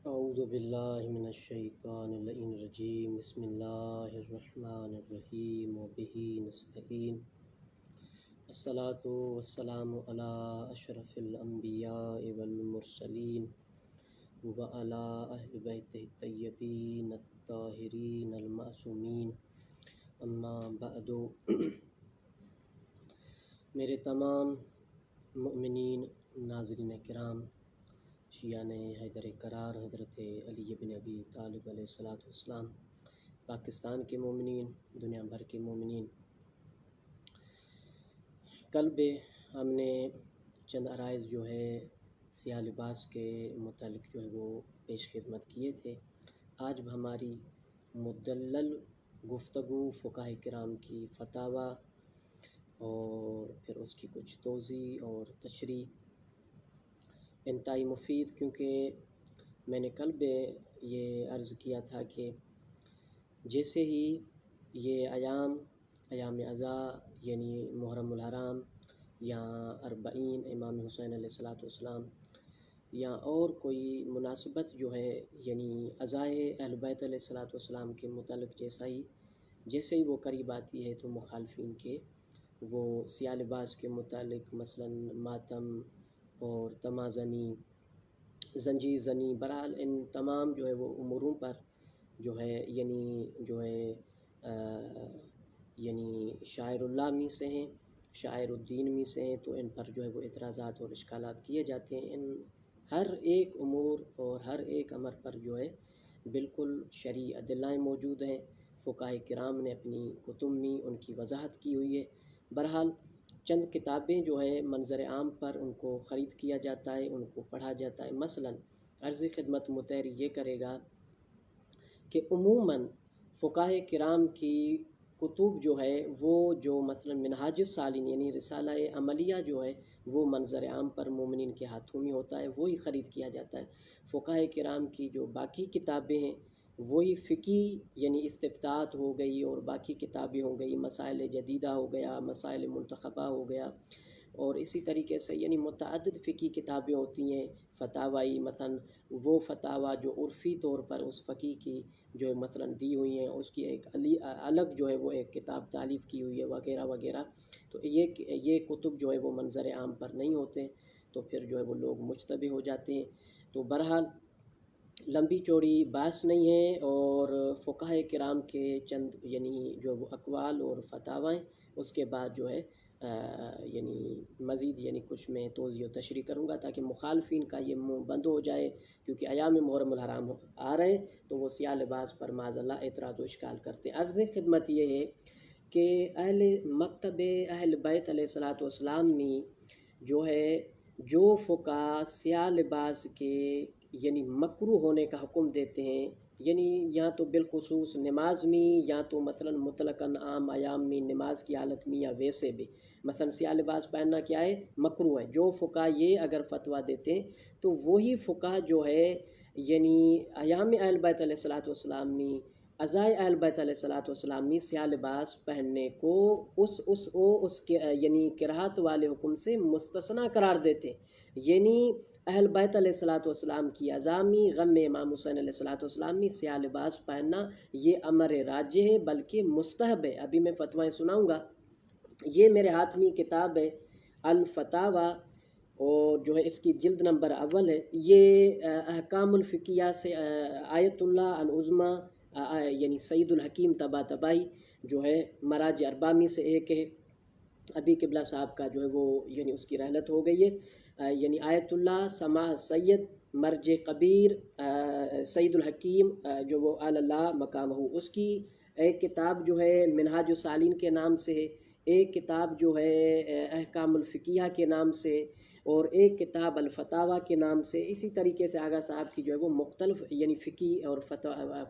اعوذ باللہ من الشیطان اللعین الرجیم بسم اللہ الرحمن الرحیم وبہ نستعین الصلاۃ والسلام علی اشرف الانبیاء والمرسلین وعلی اہل بیتہ الطیبین الطاہرین المعصومین اما بعد میرے تمام مؤمنین ناظرین کرام، شیعان حیدر قرار حضرت علی بن ابی طالب علیہ السلام، پاکستان کے مومنین، دنیا بھر کے مومنین، کل بھی ہم نے چند عرائض جو ہے سیاہ لباس کے متعلق جو ہے وہ پیش خدمت کیے تھے۔ آج ہماری مدلل گفتگو فقہاء کرام کی فتاوی اور پھر اس کی کچھ توضیح اور تشریح انتہائی مفید، کیونکہ میں نے کل بھی یہ عرض کیا تھا کہ جیسے ہی یہ ایام عزا یعنی محرم الحرام یا اربعین امام حسین علیہ السلام یا اور کوئی مناسبت جو ہے یعنی عزائے اہل بیت علیہ السلام کے متعلق جیسے ہی وہ قریب آتی ہے تو مخالفین کے وہ سیاہ لباس کے متعلق مثلا ماتم اور تمازنی، زنجیر زنی، بہرحال ان تمام جو ہے وہ اموروں پر جو ہے یعنی شاعر اللہ میں سے ہیں، شاعر الدین میں سے ہیں، تو ان پر جو ہے وہ اعتراضات اور اشکالات کیے جاتے ہیں۔ ان ہر ایک امور اور ہر ایک امر پر جو ہے بالکل شرعی ادلہ موجود ہیں، فقہاء کرام نے اپنی کتب میں ان کی وضاحت کی ہوئی ہے۔ بہرحال چند کتابیں جو ہے منظر عام پر ان کو خرید کیا جاتا ہے، ان کو پڑھا جاتا ہے۔ مثلا عرض خدمت متحری یہ کرے گا کہ عموماً فقہاء کرام کی کتب جو ہے وہ جو مثلا منہاج السالکین یعنی رسالہ عملیہ جو ہے وہ منظر عام پر مومنین کے ہاتھوں میں ہوتا ہے، وہی خرید کیا جاتا ہے۔ فقہاء کرام کی جو باقی کتابیں ہیں وہی فقہی یعنی استفتاءات ہو گئی اور باقی کتابیں ہو گئی، مسائل جدیدہ ہو گیا، مسائل منتخبہ ہو گیا، اور اسی طریقے سے یعنی متعدد فقہی کتابیں ہوتی ہیں فتاوی، مثلا وہ فتاوی جو عرفی طور پر اس فقی کی جو مثلا دی ہوئی ہیں اس کی ایک الگ جو ہے وہ ایک کتاب تالیف کی ہوئی ہے وغیرہ وغیرہ، تو یہ کتب جو ہے وہ منظر عام پر نہیں ہوتے، تو پھر جو ہے وہ لوگ مجتبی ہو جاتے ہیں۔ تو بہرحال لمبی چوڑی بحث نہیں ہے، اور فقہاء کرام کے چند یعنی جو وہ اقوال اور فتاوی اس کے بعد جو ہے یعنی مزید یعنی کچھ میں توضیح و تشریح کروں گا تاکہ مخالفین کا یہ منہ بند ہو جائے، کیونکہ ایام محرم الحرام آ رہے ہیں تو وہ سیاہ لباس پر معاذ اللہ اعتراض و اشکال کرتے۔ عرض خدمت یہ ہے کہ اہل مکتب اہل بیت علیہ السلام میں جو ہے جو فقہاء سیاہ لباس کے یعنی مکروہ ہونے کا حکم دیتے ہیں، یعنی یا تو بالخصوص نماز میں یا تو مثلا مطلقاً عام ایام میں نماز کی حالت میں یا ویسے بھی مثلا سیاہ لباس پہننا کیا ہے، مکروہ ہے، جو فقہاء یہ اگر فتویٰ دیتے ہیں تو وہی فقہاء جو ہے یعنی ایام اہل بیت علیہ السلام میں عزائے اہل بیت علیہ السلام میں سیاہ لباس پہننے کو اس کے یعنی کراہت والے حکم سے مستثنیٰ قرار دیتے، یعنی اہل بیت علیہ السلام کی عزامی غم امام حسین علیہ السلام میں سیاہ لباس پہننا یہ امر راجح ہے بلکہ مستحب ہے۔ ابھی میں فتوائیں سناؤں گا۔ یہ میرے ہاتھ میں کتاب ہے الفتاوی، اور جو ہے اس کی جلد نمبر اول ہے، یہ احکام الفقیہ سے آیت اللہ العظمی یعنی سعید الحکیم طباطبائی جو ہے مراجع اربعہ میں سے ایک ہے۔ ابھی قبلہ صاحب کا جو ہے وہ یعنی اس کی رحلت ہو گئی ہے، یعنی آیت اللہ سماح سید مرج کبیر سعید الحکیم جو وہ اللہ مقام ہو، اس کی ایک کتاب جو ہے منہاج السالکین کے نام سے ہے، ایک کتاب جو ہے احکام الفقیہ کے نام سے، اور ایک کتاب الفتاوی کے نام سے۔ اسی طریقے سے آغا صاحب کی جو ہے وہ مختلف یعنی فقی اور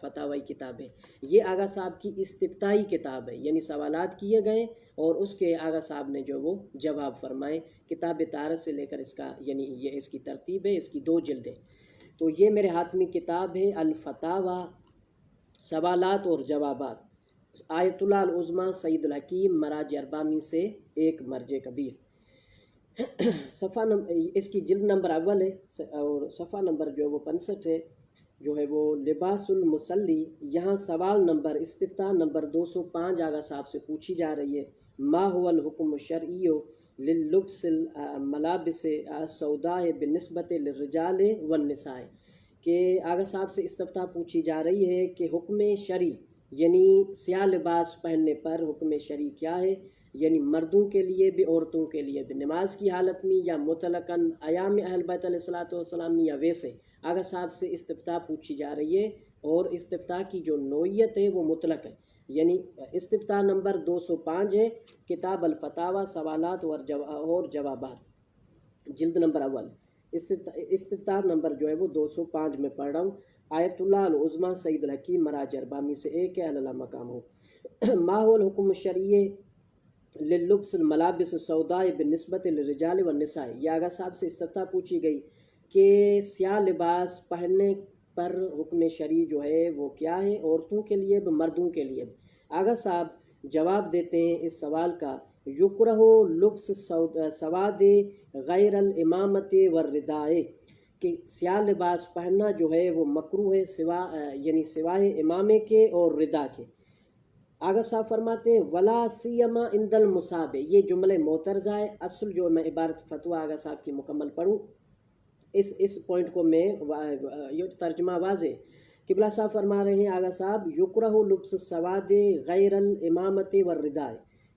فتاوی کتابیں، یہ آغا صاحب کی استفتائی کتاب ہے، یعنی سوالات کیے گئے اور اس کے آغا صاحب نے جو وہ جواب فرمائے۔ کتاب طارت سے لے کر اس کا یعنی یہ اس کی ترتیب ہے، اس کی 2 جلدیں۔ تو یہ میرے ہاتھ میں کتاب ہے الفتاوی، سوالات اور جوابات، آیت اللہ العظمی سعید الحکیم مراجع اربعہ میں سے ایک مرجع کبیر۔ صفحہ اس کی جلد نمبر اول ہے اور صفحہ نمبر جو ہے وہ 65 ہے۔ جو ہے وہ لباس المصلی، یہاں سوال نمبر استفتاء نمبر 205 آغا صاحب سے پوچھی جا رہی ہے، ما هو الحکم الشرعی للبس الملابس السوداء بالنسبت للرجال والنساء، کہ آغا صاحب سے استفتاء پوچھی جا رہی ہے کہ حکم شرعی یعنی سیاہ لباس پہننے پر حکم شرعی کیا ہے، یعنی مردوں کے لیے بھی عورتوں کے لیے بھی، نماز کی حالت میں یا مطلقاً ایام اہل بیت علیہ الصلوۃ والسلام یا ویسے۔ آغا صاحب سے استفتاء پوچھی جا رہی ہے اور استفتاء کی جو نوعیت ہے وہ مطلق ہے، یعنی استفتاء نمبر 205 ہے، کتاب الفتاوی سوالات اور جوابات، جلد نمبر اول۔ استفتاء نمبر جو ہے وہ 205 میں پڑھ رہا ہوں۔ آیت اللہ العظمیٰ سعید الحکیم مراج اربامی سے ایک ہے، اللہ مقام ہو۔ ما هو الحکم الشرعی للبس الملابس السوداء بالنسبت للرجال والنساء، یہ آغا صاحب سے استفتاء پوچھی گئی کہ سیاہ لباس پہننے پر حکم شرعی جو ہے وہ کیا ہے، عورتوں کے لیے بھی مردوں کے لیے بھی۔ آغا صاحب جواب دیتے ہیں اس سوال کا، یکرہ لبس سواد غیر الامامت والرداء، کہ سیاہ لباس پہننا جو ہے وہ مکروہ ہے یعنی سوائے امامے کے اور ردا کے۔ آغا صاحب فرماتے ہیں ولا سیما عند المصاب، یہ جملہ معترضہ ہے، اصل جو میں عبارت فتویٰ آغا صاحب کی مکمل پڑھوں، اس پوائنٹ کو میں یہ ترجمہ واضح قبلہ صاحب فرما رہے ہیں، آغا صاحب یکرہ لبس سواد غیر الامامت والرداء،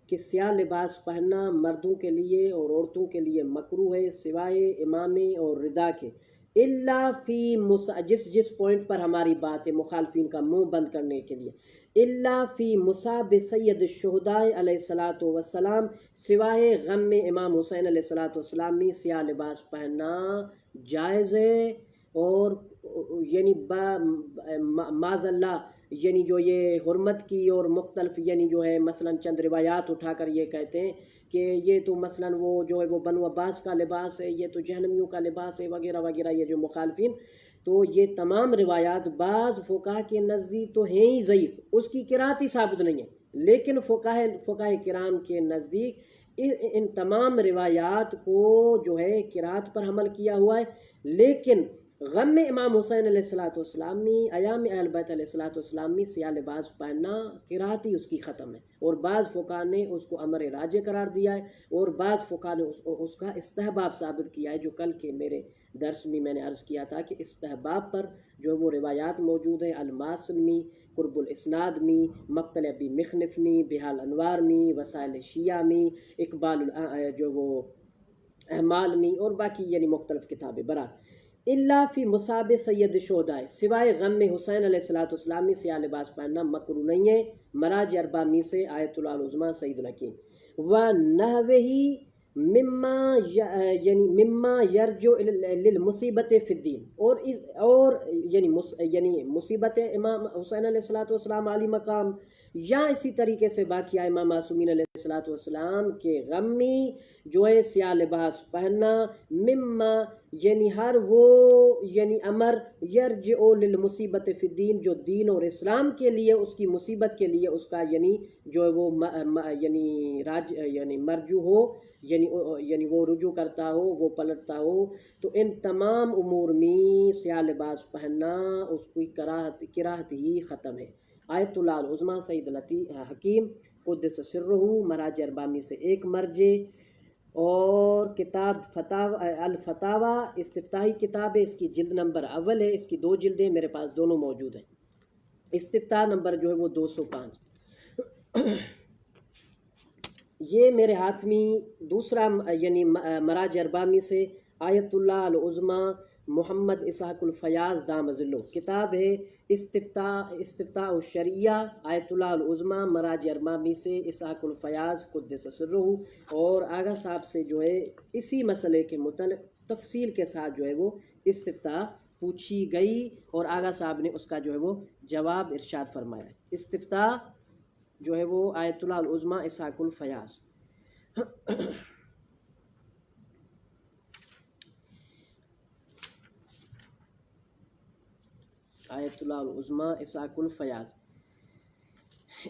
کہ سیاہ لباس پہننا مردوں کے لیے اور عورتوں کے لیے مکروہ ہے سوائے امامے اور ردا کے، الا فی جس پوائنٹ پر ہماری بات ہے مخالفین کا منہ بند کرنے کے لیے، الا فی مصاب سید الشہداء علیہ الصلوۃ والسلام، سوائے غم میں امام حسین علیہ الصلوۃ والسلام میں سیاہ لباس پہننا جائز ہے، اور یعنی معاذ اللہ یعنی جو یہ حرمت کی اور مختلف یعنی جو ہے مثلا چند روایات اٹھا کر یہ کہتے ہیں کہ یہ تو مثلا وہ جو ہے وہ بنو عباس کا لباس ہے، یہ تو جہنمیوں کا لباس ہے وغیرہ وغیرہ، یہ جو مخالفین، تو یہ تمام روایات بعض فقہاء کے نزدیک تو ہیں ہی ضعیف، اس کی قرات ہی ثابت نہیں ہے، لیکن فقہاء کرام کے نزدیک ان تمام روایات کو جو ہے قرات پر حمل کیا ہوا ہے، لیکن غم امام حسین علیہ الصلوۃ والسلام میں ایام اہل بیت علیہ الصلوۃ والسلام میں سیاہ لباس پہننا قرات ہی اس کی ختم ہے، اور بعض فقہاء نے اس کو امر راجع قرار دیا ہے، اور بعض فقہاء نے اس کا استحباب ثابت کیا ہے، جو کل کے میرے درس میں نے عرض کیا تھا کہ استحباب پر جو وہ روایات موجود ہیں، الماسن میں، قرب الاسناد میں، مقتل ابی مخنف میں، بحال انوار میں، وسائل شیعہ میں، اقبال جو وہ احمال میں، اور باقی یعنی مختلف کتابیں برا اللہ فی مصاب سید شہداء، سوائے غم میں حسین علیہ الصلوۃ والسلام میں سیاہ لباس پہننا مکروہ نہیں ہے، مراج اربع میں سے آیت اللہ العظمیٰ سعید الحکیم، وَنَحْوِهِ مما یرجع للمصیبت فی الدین، اور یعنی مصیبت امام حسین علیہ الصلوۃ والسلام عالی مقام، یا اسی طریقے سے باقی امام معصومین علیہ الصلوۃ والسلام کے غم میں جو ہے سیاہ لباس پہننا، مما یعنی ہر وہ یعنی امر یرجع للمصیبت فی الدین، جو دین اور اسلام کے لیے اس کی مصیبت کے لیے اس کا یعنی جو ہے وہ یعنی مرجو ہو، یعنی وہ رجوع کرتا ہو، وہ پلٹتا ہو، تو ان تمام امور میں سیاہ لباس پہننا اس کی کراہت ہی ختم ہے۔ آیت اللہ العظمیٰ سعید حکیم قدس سرہ مراج اربع میں سے ایک مرجع، اور کتاب الفتاوی استفتاحی کتاب ہے، اس کی جلد نمبر اول ہے، اس کی 2 جلدیں میرے پاس دونوں موجود ہیں، استفتاء نمبر جو ہے وہ 205۔ یہ میرے ہاتھ میں دوسرا یعنی مراج اربع میں سے آیت اللہ العظمیٰ محمد اسحاق الفیاض دام ظلہ کتاب ہے، استفتاء الشریعہ آیت اللہ العظمیٰ مراج اربع میں سے اسحاق الفیاض قدس سرہ، اور آغا صاحب سے جو ہے اسی مسئلے کے متعلق تفصیل کے ساتھ جو ہے وہ استفتاء پوچھی گئی، اور آغا صاحب نے اس کا جو ہے وہ جواب ارشاد فرمایا ہے۔ استفتاء جو ہے وہ آیت اللہ العظمیٰ اسحاق الفیاض۔ آیت اللہ العظمیٰ اسحاق الفیاض،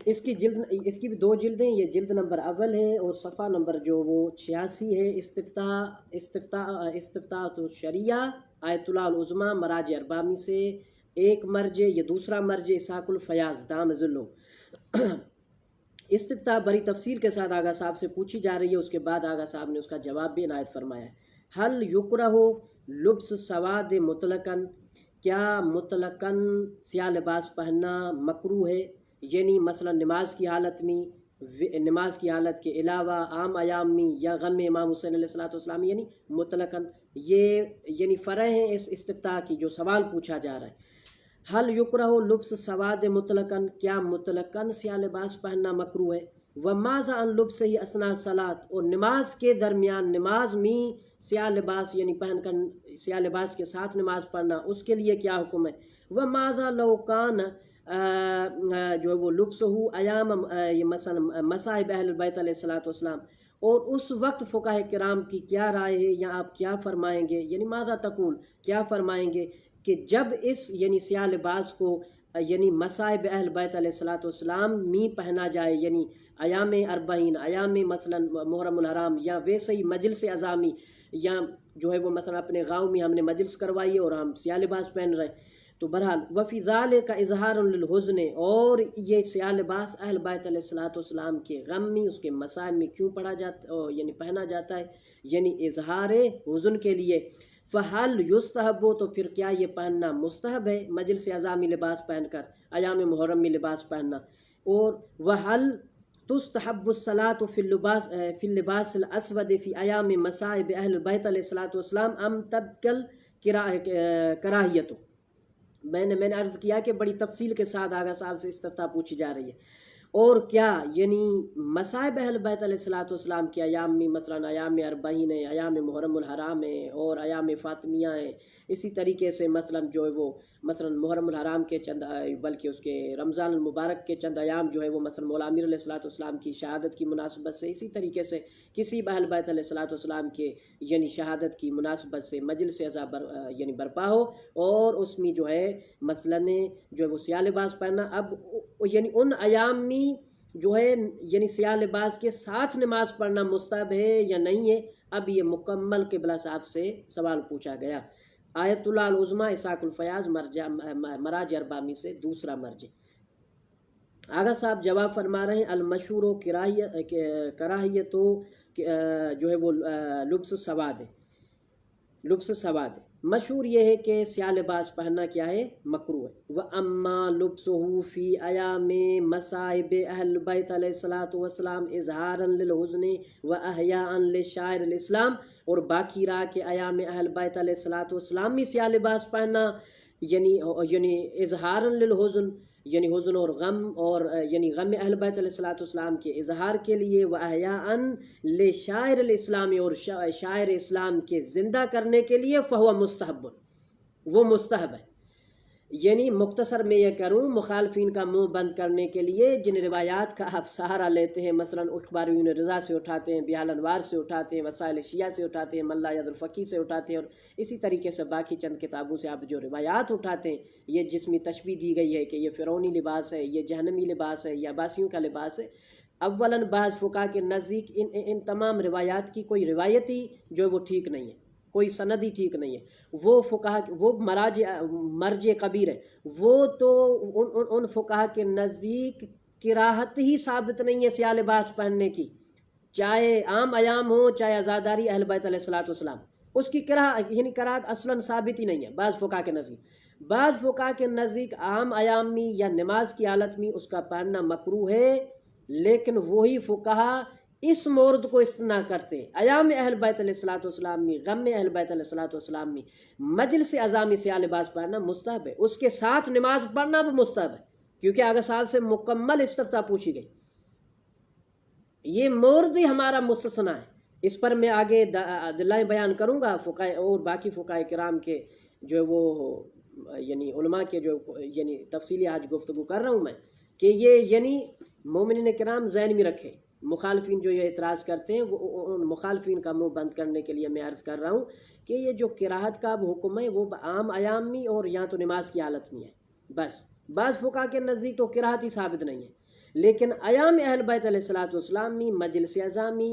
اس کی بھی 2 جلدیں، یہ جلد نمبر اول ہے اور صفحہ نمبر جو وہ 86 ہے۔ استفتاء الشریعہ آیت اللہ العظمیٰ مراج اربع میں سے ایک مرجع، یہ دوسرا مرجع اسحاق الفیاض دام ذلو۔ استفتاء بڑی تفصیل کے ساتھ آغا صاحب سے پوچھی جا رہی ہے، اس کے بعد آغا صاحب نے اس کا جواب بھی عنایت فرمایا ہے۔ حل یکرہ لبس سواد مطلقاً، کیا مطلقاً سیاہ لباس پہننا مکروہ ہے؟ یعنی مثلا نماز کی حالت میں، نماز کی حالت کے علاوہ عام ایام میں، یا غم امام حسین علیہ الصلوۃ والسلام، یعنی مطلقاً یہ یعنی فرع ہے اس استفتاء کی جو سوال پوچھا جا رہا ہے۔ حل یکرہ لبس سواد مطلقاً، کیا مطلقاً سیاہ لباس پہننا مکروہ ہے؟ وماذا عن لبسہ اثناء الصلاۃ، اور نماز کے درمیان، نماز میں سیاہ لباس یعنی پہن کر سیاہ لباس کے ساتھ نماز پڑھنا، اس کے لیے کیا حکم ہے؟ وماذا لو کان جو ہے وہ لبسہ ایام مثلا مصائب اہل البیت علیہ الصلوۃ والسلام، اور اس وقت فقہاء کرام کی کیا رائے ہے، یا آپ کیا فرمائیں گے؟ یعنی ماذا تقول، کیا فرمائیں گے کہ جب اس یعنی سیاہ لباس کو یعنی مصائب اہل بیت علیہ الصلوۃ والسلام میں پہنا جائے، یعنی ایام اربعین، ایام مثلا محرم الحرام، یا ویسے ہی مجلس اعظامی، یا جو ہے وہ مثلا اپنے گاؤں میں ہم نے مجلس کروائی ہے اور ہم سیاہ لباس پہن رہے ہیں، تو بہرحال وفی ذالک اظہار للحزن، اور یہ سیاہ لباس اہل بیت علیہ الصلوۃ والسلام کے غم میں، اس کے مصائب میں کیوں پڑھا جاتا یعنی پہنا جاتا ہے؟ یعنی اظہار حزن کے لیے۔ فحل یستحب، تو پھر کیا یہ پہننا مستحب ہے مجلس اعظامی لباس پہن کر، ایام محرم میں لباس پہننا؟ اور وحل تستحب الصلاۃ فی اللباس الاسود فی ایام مصائب اہل بیت علیہ الصلوۃ والسلام ام تبکل کراہیت؟ میں نے عرض کیا کہ بڑی تفصیل کے ساتھ آغا صاحب سے استفتاء پوچھی جا رہی ہے، اور کیا یعنی مصائب اہل بیت علیہ الصلوۃ والسلام کے ایام میں، مثلا ایام اربعین ہے، ایام محرم الحرام ہے، اور ایام فاطمیہ ہیں، اسی طریقے سے مثلا جو ہے وہ مثلا محرم الحرام کے چند، بلکہ اس کے رمضان المبارک کے چند ایام جو ہے وہ مثلا مولا امیر علیہ الصلوۃ والسلام کی شہادت کی مناسبت سے، اسی طریقے سے کسی اہل بیت علیہ الصلوۃ والسلام کے یعنی شہادت کی مناسبت سے مجلس عزا یعنی برپا ہو، اور اس میں جو ہے مثلا جو ہے وہ سیاہ لباس پہننا۔ اب یعنی ان ایام میں جو ہے یعنی سیاہ لباس کے ساتھ نماز پڑھنا مستحب ہے یا نہیں ہے؟ اب یہ مکمل قبلہ صاحب سے سوال پوچھا گیا۔ آیت اللہ العظمیٰ اسحاق الفیاض مراجع اربعہ میں سے دوسرا مرجع۔ آغا صاحب جواب فرما رہے ہیں، المشہور و کراہیت جو ہے وہ لبس سواد ہے، لبس سواد ہے، مشہور یہ ہے کہ سیاہ لباس پہننا کیا ہے؟ مکروہ ہے۔ وَأَمَّا لُبْسُهُ فِي أَيَامِ مَصَائِبِ أَهْلِ الْبَيْتِ علیہ الصلوۃ والسلام إِظْهَارًا لِلْحُزْنِ وَأَحْيَاءً لِشَعَائِرِ الْإِسْلام، اور باقی رہا کہ ایام اہل بیت علیہ الصلوۃ والسلام میں سیاہ لباس پہننا یعنی اظہارًا للحزن، یعنی حزن اور غم، اور یعنی غم اہل بیت علیہ الصلوۃ والسلام کے اظہار کے لیے، وَأَحْيَاءً لِشَعَائِرِ الْإِسْلَامِ، اور شاعر اسلام کے زندہ کرنے کے لیے، فَهُوَ مستحب، وہ مستحب ہے۔ یعنی مختصر میں یہ کروں، مخالفین کا منہ بند کرنے کے لیے جن روایات کا آپ سہارا لیتے ہیں، مثلا اخباریون رضا سے اٹھاتے ہیں، بیال انوار سے اٹھاتے ہیں، وسائل شیعہ سے اٹھاتے ہیں، ملا ید الفقی سے اٹھاتے ہیں، اور اسی طریقے سے باقی چند کتابوں سے آپ جو روایات اٹھاتے ہیں، یہ جس میں تشبیہ دی گئی ہے کہ یہ فرعونی لباس ہے، یہ جہنمی لباس ہے، یہ عباسیوں کا لباس ہے، اولاً بعض فقہاء کے نزدیک ان تمام روایات کی کوئی روایت ہی جو ہے وہ ٹھیک نہیں ہے، کوئی سند ہی ٹھیک نہیں ہے۔ وہ فقہاء، وہ مرجع کبیر ہے، وہ تو ان فقہاء کے نزدیک کراہت ہی ثابت نہیں ہے سیاہ لباس پہننے کی، چاہے عام ایام ہوں، چاہے عزاداری اہل بیت علیہ الصلوۃ والسلام، اس کی یعنی کراہت اصلاً ثابت ہی نہیں ہے بعض فقہاء کے نزدیک۔ بعض فقہاء کے نزدیک عام ایام میں یا نماز کی حالت میں اس کا پہننا مکروہ ہے، لیکن وہی فقہاء اس مورد کو استثناء کرتے ہیں، ایام اہل بیت علیہ الصلوۃ والسلام میں، غم اہل بیت علیہ الصلوۃ والسلام میں مجلس اعظامی سیاہ لباس پہننا مستحب ہے، اس کے ساتھ نماز پڑھنا بھی مستحب ہے، کیونکہ آگے سال سے مکمل استفتاء پوچھی گئی، یہ مورد ہی ہمارا مستثنیٰ ہے۔ اس پر میں آگے دلائل بیان کروں گا فقہاء اور باقی فقہاء کرام کے جو ہے وہ یعنی علماء کے جو یعنی تفصیلی آج گفتگو کر رہا ہوں میں، کہ یہ یعنی مومنین کرام ذہن میں رکھیں، مخالفین جو یہ اعتراض کرتے ہیں، وہ ان مخالفین کا منہ بند کرنے کے لیے میں عرض کر رہا ہوں کہ یہ جو کراہت کا حکم ہے وہ عام ایام میں اور یہاں تو نماز کی حالت میں ہے بس۔ بعض فقہاء کے نزدیک تو کراہت ہی ثابت نہیں ہے، لیکن ایام اہل بیت علیہ الصلوۃ والسلام میں مجلس اعظامی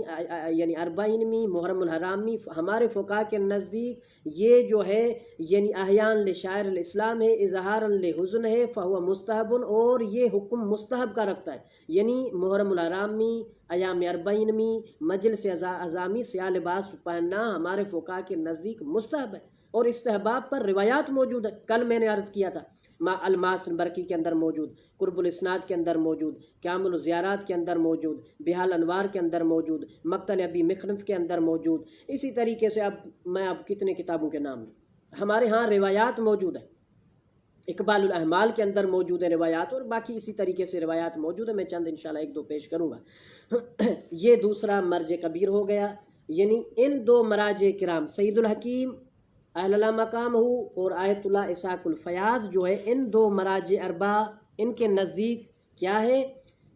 یعنی اربعین میں محرم الحرام میں ہمارے فقہا کے نزدیک یہ جو ہے یعنی احیان لشاعر الاسلام ہے، اظہارا لحزن ہے، فہو مستحب، اور یہ حکم مستحب کا رکھتا ہے، یعنی محرم الحرام میں ایام اربعین میں مجلس اعظامی سیاہ لباس پہننا ہمارے فقہا کے نزدیک مستحب ہے، اور استحباب پر روایات موجود ہے۔ کل میں نے عرض کیا تھا الماس برقی کے اندر موجود، قرب الاسناد کے اندر موجود، کامل الزیارات کے اندر موجود، بحال انوار کے اندر موجود، مقتل ابی مخنف کے اندر موجود، اسی طریقے سے اب کتنے کتابوں کے نام ہمارے ہاں روایات موجود ہیں، اقبال الاحمال کے اندر موجود ہے روایات، اور باقی اسی طریقے سے روایات موجود ہے، میں چند انشاءاللہ ایک دو پیش کروں گا۔ یہ دوسرا مرجع کبیر ہو گیا، یعنی ان دو مراجع کرام سید الحکیم اہل اللہ مقام ہو اور آیت اللہ اسحاق الفیاض جو ہے، ان دو مراجع اربع ان کے نزدیک کیا ہے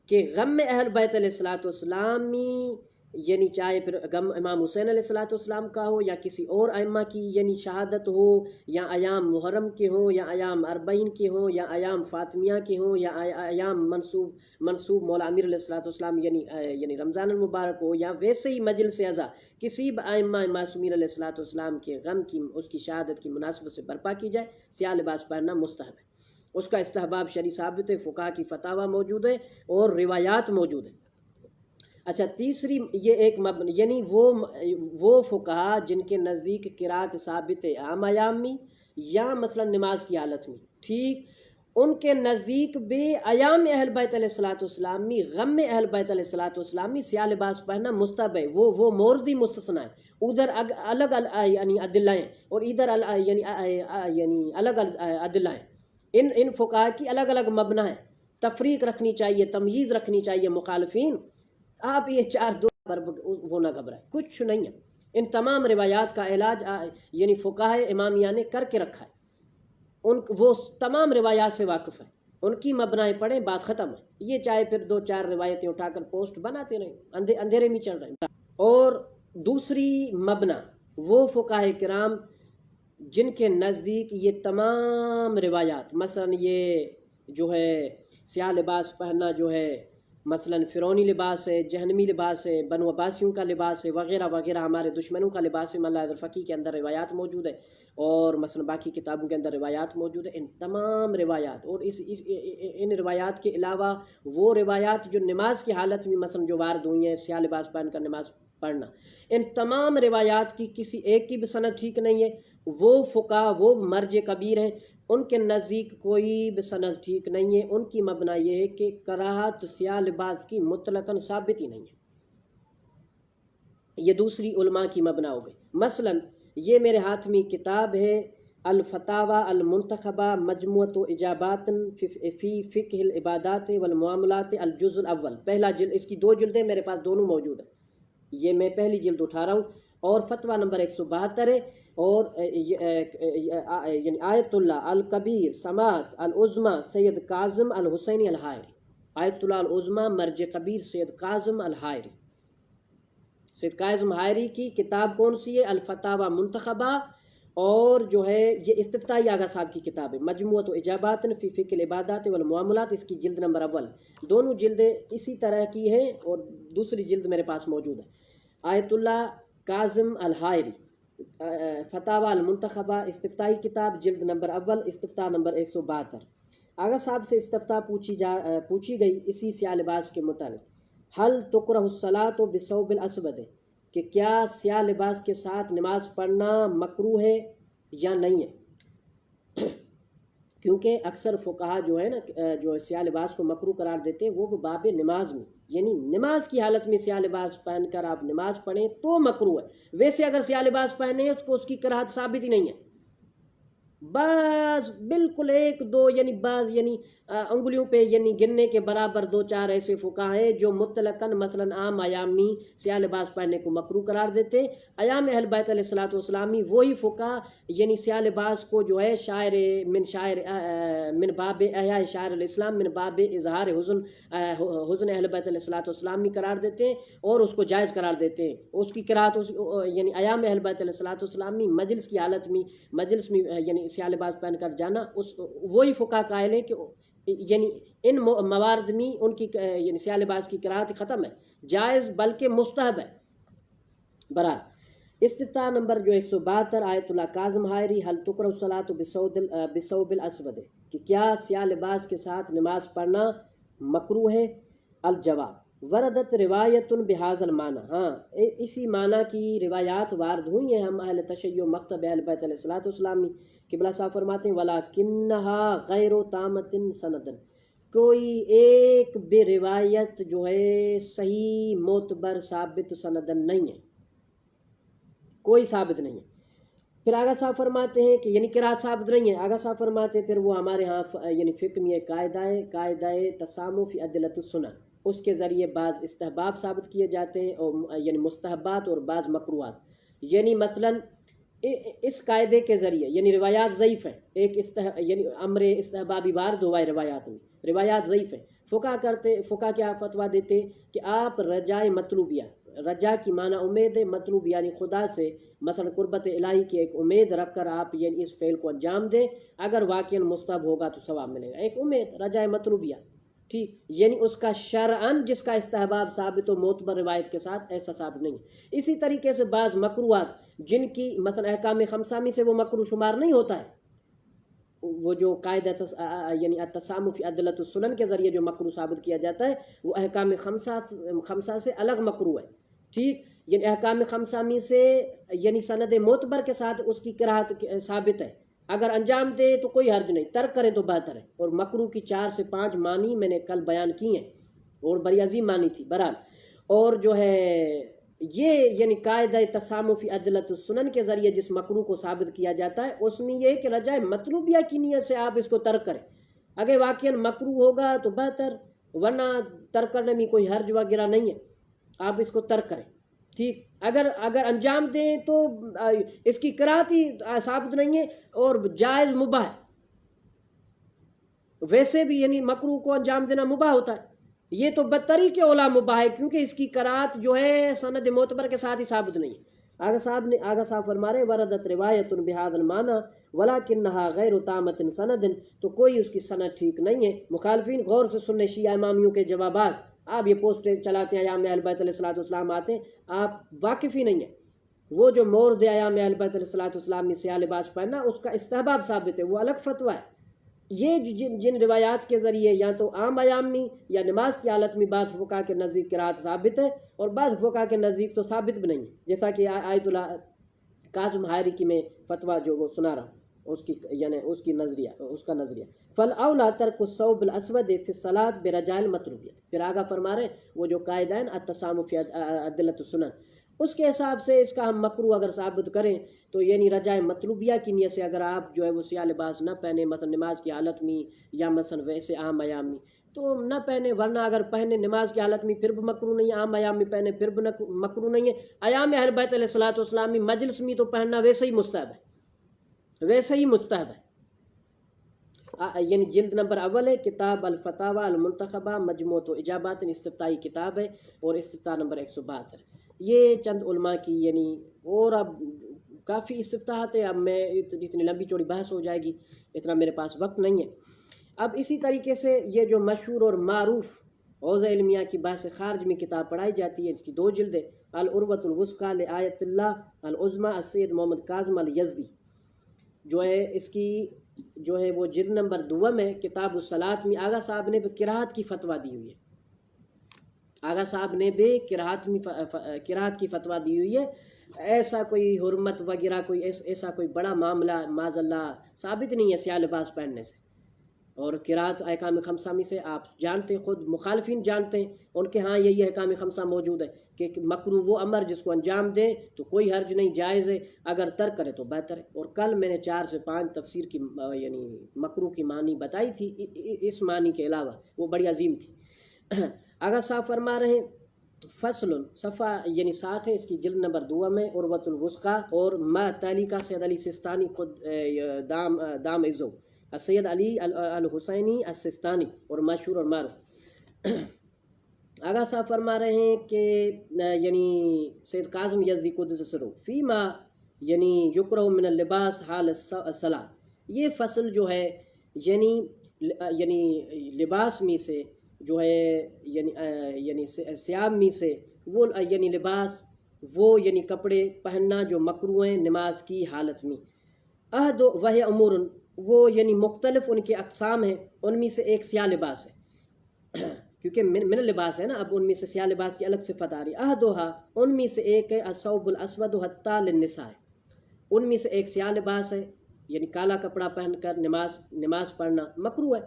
کہ غم اہل بیت علیہ الصلوۃ والسلام میں یعنی چاہے پھر غم امام حسین علیہ الصلوۃ والسلام کا ہو یا کسی اور ائمہ کی یعنی شہادت ہو، یا ایام محرم کے ہوں، یا ایام اربعین کے ہوں، یا ایام فاطمیہ کے ہوں، یا ایام منصوب مولا امیر علیہ الصلوۃ والسلام یعنی رمضان المبارک ہو، یا ویسے ہی مجلس اعزا کسی بھی ائمہ معصومین علیہ الصلوۃ والسلام کے غم کی اس کی شہادت کی مناسبت سے برپا کی جائے، سیاہ لباس پہننا مستحب ہے۔ اس کا استحباب شرعی ثابت ہے، فقہا کی فتاوی موجود ہے اور روایات موجود ہیں۔ اچھا، تیسری یہ ایک یعنی وہ فقہا جن کے نزدیک قرات ثابت ہے عام ایام میں یا مثلا نماز کی حالت میں، ٹھیک، ان کے نزدیک بھی ایام اہل بیت علیہ الصلوۃ والسلام میں غم اہل بیت علیہ الصلوۃ والسلام میں سیاہ لباس پہننا مستحب ہے، وہ موردی مستثنیٰ ہے، ادھر الگ یعنی ادلہ ہیں اور ادھر یعنی الگ ادلہ ہیں، ان فقہا کی الگ الگ مبنا ہے، تفریق رکھنی چاہیے، تمییز رکھنی چاہیے۔ مخالفین آپ یہ چار دو پر وہ نہ گھبرائیں، کچھ نہیں ہے، ان تمام روایات کا علاج یعنی فقہاء امامیہ نے کر کے رکھا ہے، وہ تمام روایات سے واقف ہیں، ان کی مبنائیں پڑھیں، بات ختم ہے۔ یہ چاہے پھر دو چار روایتیں اٹھا کر پوسٹ بناتے رہیں، اندھیرے میں چل رہے ہیں۔ اور دوسری مبنا وہ فقہاء کرام جن کے نزدیک یہ تمام روایات، مثلا یہ جو ہے سیاہ لباس پہننا جو ہے مثلا فرعونی لباس ہے، جہنمی لباس ہے، بنو عباسیوں کا لباس ہے، وغیرہ وغیرہ، ہمارے دشمنوں کا لباس ہے، ملا الفقی کے اندر روایات موجود ہے، اور مثلا باقی کتابوں کے اندر روایات موجود ہے۔ ان تمام روایات اور ان روایات کے علاوہ وہ روایات جو نماز کی حالت میں مثلا جو وارد ہوئی ہیں، سیاہ لباس پہن کر نماز پڑھنا، ان تمام روایات کی کسی ایک کی بھی سند ٹھیک نہیں ہے۔ وہ فقہا، وہ مرجع کبیر ہیں، ان کے نزدیک کوئی بھی سند ٹھیک نہیں ہے، ان کی مبنا یہ ہے کہ کراہت سیاہ لباس کی مطلقاً ثابت ہی نہیں ہے۔ یہ دوسری علماء کی مبنا ہو گئی۔ مثلا یہ میرے ہاتھ میں کتاب ہے الفتاوی المنتخبہ مجموعۃ اجابات فی فقہ العبادات والمعاملات الجزء الاول، پہلا جلد، اس کی دو جلدیں میرے پاس دونوں موجود ہیں، یہ میں پہلی جلد اٹھا رہا ہوں، اور فتویٰ نمبر 172 ہے، اور یعنی آیت اللہ الکبیر سماعت العظمی سید کاظم الحسینی الحائری، آیت اللہ العظمی مرجع کبیر سید کاظم الحائری، سید کاظم حائری کی کتاب کون سی ہے؟ الفتاوی منتخبہ، اور جو ہے یہ استفتائی آغا صاحب کی کتاب ہے، مجموعۃ اجابات فی فقہ العبادات والمعاملات، اس کی جلد نمبر اول، دونوں جلدیں اسی طرح کی ہیں، اور دوسری جلد میرے پاس موجود ہے، آیت اللہ کاظم الحائری، فتاوی المنتخبہ، استفتائی کتاب، جلد نمبر اول، استفتاء نمبر 172۔ آغا صاحب سے استفتاء پوچھی گئی اسی سیاہ لباس کے متعلق، حل تکرہ الصلاۃ بثوب الاسود، کہ کیا سیاہ لباس کے ساتھ نماز پڑھنا مکروہ ہے یا نہیں ہے؟ کیونکہ اکثر فقہا جو ہے نا جو سیاہ لباس کو مکروہ قرار دیتے ہیں، وہ باب نماز میں، یعنی نماز کی حالت میں سیاہ لباس پہن کر آپ نماز پڑھیں تو مکروہ ہے، ویسے اگر سیاہ لباس پہنے ہیں اس کی کراہت ثابت ہی نہیں ہے۔ بعض بالکل ایک دو یعنی بعض یعنی انگلیوں پہ یعنی گننے کے برابر دو چار ایسے فقہا ہیں جو مطلقاً مثلا عام ایام میں سیاہ لباس پہننے کو مکروہ قرار دیتے، ایام اہل بیت علیہ الصلوۃ والسلام میں وہی فقہا یعنی سیاہ لباس کو جو ہے شاعر من باب احیاء شاعر الاسلام من باب اظہار حزن اہل بیت علیہ الصلوۃ والسلام میں قرار دیتے ہیں، اور اس کو جائز قرار دیتے ہیں، اس کی قرات یعنی ایام اہل بیت علیہ الصلوۃ والسلام میں مجلس کی حالت میں، مجلس میں یعنی سیاہ لباس پہن کر جانا، وہی فقہا قائل ہیں کہ یعنی ان موارد میں ان کی یعنی سیاہ لباس کی کراہت ختم ہے، جائز بلکہ مستحب ہے۔ برحال استفتاء نمبر جو 172 آیت اللہ کاظم حائری حل تکرہ الصلاۃ بثوب الاسود، کہ کیا سیاہ لباس کے ساتھ نماز پڑھنا مکروہ ہے؟ الجواب وردت روایت بہذا المعنی، ہاں اسی معنی کی روایات وارد ہوئی ہیں ہم اہل تشیع مکتب اہل بیت علیہ الصلوۃ والسلام میں، قبلہ صاحب فرماتے ہیں وَلَكِنَّهَا غَيْرُ تَامَّةٍ سَنَدًا، کوئی ایک بے روایت جو ہے صحیح معتبر ثابت سندن نہیں ہے، کوئی ثابت نہیں ہے۔ پھر آگا صاحب فرماتے ہیں کہ یعنی قرات ثابت نہیں ہے، آگا صاحب فرماتے ہیں پھر وہ ہمارے ہاں یعنی فقہ میں قاعدہ تسامح فی ادلۃ السنن، اس کے ذریعے بعض استحباب ثابت کیے جاتے ہیں اور یعنی مستحبات اور بعض مکروہات، یعنی مثلا اس قاعدے کے ذریعے یعنی روایات ضعیف ہیں، ایک یعنی امر استحبابی وارد ہوا ہے روایات میں، روایات ضعیف ہیں، فقہ کیا فتویٰ دیتے کہ آپ رجائے مطلوبیہ، رجا کی معنی امید ہے، مطلوب یعنی خدا سے مثلا قربت الہی کی ایک امید رکھ کر آپ یعنی اس فعل کو انجام دیں، اگر واقعاً مستحب ہوگا تو ثواب ملے گا، ایک امید رجائے مطلوبیہ، ٹھیک، یعنی اس کا شرعاً جس کا استحباب ثابت و معتبر روایت کے ساتھ ایسا ثابت نہیں ہے۔ اسی طریقے سے بعض مکروہات جن کی مثلا احکام خمسہ میں سے وہ مکروہ شمار نہیں ہوتا ہے، وہ جو قاعدہ یعنی التسامح فی ادلۃ السنن کے ذریعے جو مکروہ ثابت کیا جاتا ہے وہ احکام خمسہ سے الگ مکروہ ہے، ٹھیک، یعنی احکام خمسہ میں سے یعنی سند معتبر کے ساتھ اس کی کراہت ثابت ہے، اگر انجام دے تو کوئی حرج نہیں، ترک کریں تو بہتر ہے، اور مکروہ کی 4 سے 5 معنی میں نے کل بیان کی ہیں اور بڑی عظیم معنی تھی برحال، اور جو ہے یہ یعنی قاعدہ تسامح فی ادلۃ السنن کے ذریعے جس مکروہ کو ثابت کیا جاتا ہے اس میں یہ کہ رجائے مطلوبیہ کی نیت سے آپ اس کو ترک کریں، اگر واقعاً مکروہ ہوگا تو بہتر، ورنہ ترک کرنے میں کوئی حرج وغیرہ نہیں ہے، آپ اس کو ترک کریں، ٹھیک، اگر انجام دیں تو اس کی کراہت ہی ثابت نہیں ہے اور جائز مباح ہے، ویسے بھی یعنی مکروہ کو انجام دینا مباح ہوتا ہے، یہ تو بدتری کے اولا مباح ہے کیونکہ اس کی کراہت جو ہے سند معتبر کے ساتھ ہی ثابت نہیں ہے۔ آگا صاحب فرما رہے ہیں وردت روایت بہذا المعنی ولکنھا غیر تامۃ سند، تو کوئی اس کی سند ٹھیک نہیں ہے۔ مخالفین غور سے سننے شیعہ امامیوں کے جوابات، آپ یہ پوسٹیں چلاتے ہیں ایام اہل بیت علیہ الصلوۃ والسلام آتے ہیں، آپ واقف ہی نہیں ہیں، وہ جو مورد ایام اہل بیت علیہ الصلوۃ والسلام میں سیاہ لباس پہننا اس کا استحباب ثابت ہے، وہ الگ فتویٰ ہے۔ یہ جن روایات کے ذریعے یا تو عام ایام میں یا نماز کی حالت میں بعض فقہا کے نزدیک قرات ثابت ہے اور بعض فقہا کے نزدیک تو ثابت بھی نہیں ہے، جیسا کہ آیت اللہ کاظم حائری کی میں فتویٰ جو وہ سنا رہا ہوں اس کی یعنی اس کا نظریہ فالاولی ترک الثوب الاسود فی الصلاۃ برجاء المطلوبیت، پھر آگا فرما رہے ہیں وہ جو قاعدہ ہے التسامح فی ادلۃ السنن، اس کے حساب سے اس کا ہم مکروہ اگر ثابت کریں تو یعنی رجائے مطلوبیہ کی نیت سے اگر آپ جو ہے وہ سیاہ لباس نہ پہنے مثلا نماز کی حالت میں یا مثلا ویسے عام ایام میں تو نہ پہنے، ورنہ اگر پہنے نماز کی حالت میں پھر بھی مکروہ نہیں ہے، عام ایام میں پہنے پھر بھی مکروہ نہیں ہے، ایام اہل بیت علیہ الصلوۃ والسلام میں مجلس میں تو پہننا ویسے ہی مستحب ہے، ویسے ہی مستحب ہے۔ یعنی جلد نمبر اول ہے کتاب الفتاوی المنتخبہ مجموعۃ اجابات، استفتائی کتاب ہے، اور استفتاء نمبر 172، یہ چند علماء کی یعنی، اور اب کافی استفتاحات ہیں، اب میں اتنی لمبی چوڑی بحث ہو جائے گی، اتنا میرے پاس وقت نہیں ہے۔ اب اسی طریقے سے یہ جو مشہور اور معروف حوزہ علمیہ کی بحث خارج میں کتاب پڑھائی جاتی ہے، اس کی 2 جلدیں، العروۃ الوثقیٰ لآیت اللہ العظمیٰ السید محمد کاظم الیزدی، جو ہے اس کی جو ہے وہ جلد نمبر 2 میں کتاب الصلاۃ میں آغا صاحب نے بھی قرات کی فتویٰ دی ہوئی ہے، آغا صاحب نے بھی قرات کی فتویٰ دی ہوئی ہے، ایسا کوئی حرمت وغیرہ کوئی ایسا کوئی بڑا معاملہ معاذ اللہ ثابت نہیں ہے سیاہ لباس پہننے سے، اور قرات احکام خمسہ میں سے آپ جانتے ہیں، خود مخالفین جانتے ہیں، ان کے ہاں یہی احکام خمسہ موجود ہے کہ مکروہ وہ امر جس کو انجام دیں تو کوئی حرج نہیں، جائز ہے، اگر ترک کرے تو بہتر ہے، اور کل میں نے 4 سے 5 تفسیر کی یعنی مکروہ کی معنی بتائی تھی، اس معنی کے علاوہ وہ بڑی عظیم تھی۔ آغا صاحب فرما رہے ہیں فصل صفحہ یعنی 60 ہے، اس کی جلد نمبر 2 میں عروۃ الوثقیٰ، اور ما تعلیقہ سید علی سستانی خود دام عزو سید علی الحسینی السستانی، اور مشہور اور معروف۔ آغا صاحب فرما رہے ہیں کہ یعنی سید کاظم یزدی قدس سرو فیما یعنی یکرہ من اللباس حال الصلاۃ، یہ فصل جو ہے یعنی یعنی لباس میں سے جو ہے یعنی ثیاب میں سے وہ یعنی لباس وہ یعنی کپڑے پہننا جو مکروہ ہیں نماز کی حالت میں۔ عہد وہ امور وہ یعنی مختلف ان کے اقسام ہیں، ان میں سے ایک سیاہ لباس ہے کیونکہ من لباس ہے نا، اب ان میں سے سیاہ لباس کی الگ صفت آ رہی ہے۔ عہدھا ان میں سے ایک ہے الثوب الاسود حتی للنساء، ان میں سے ایک سیاہ لباس ہے، یعنی کالا کپڑا پہن کر نماز پڑھنا مکروہ ہے۔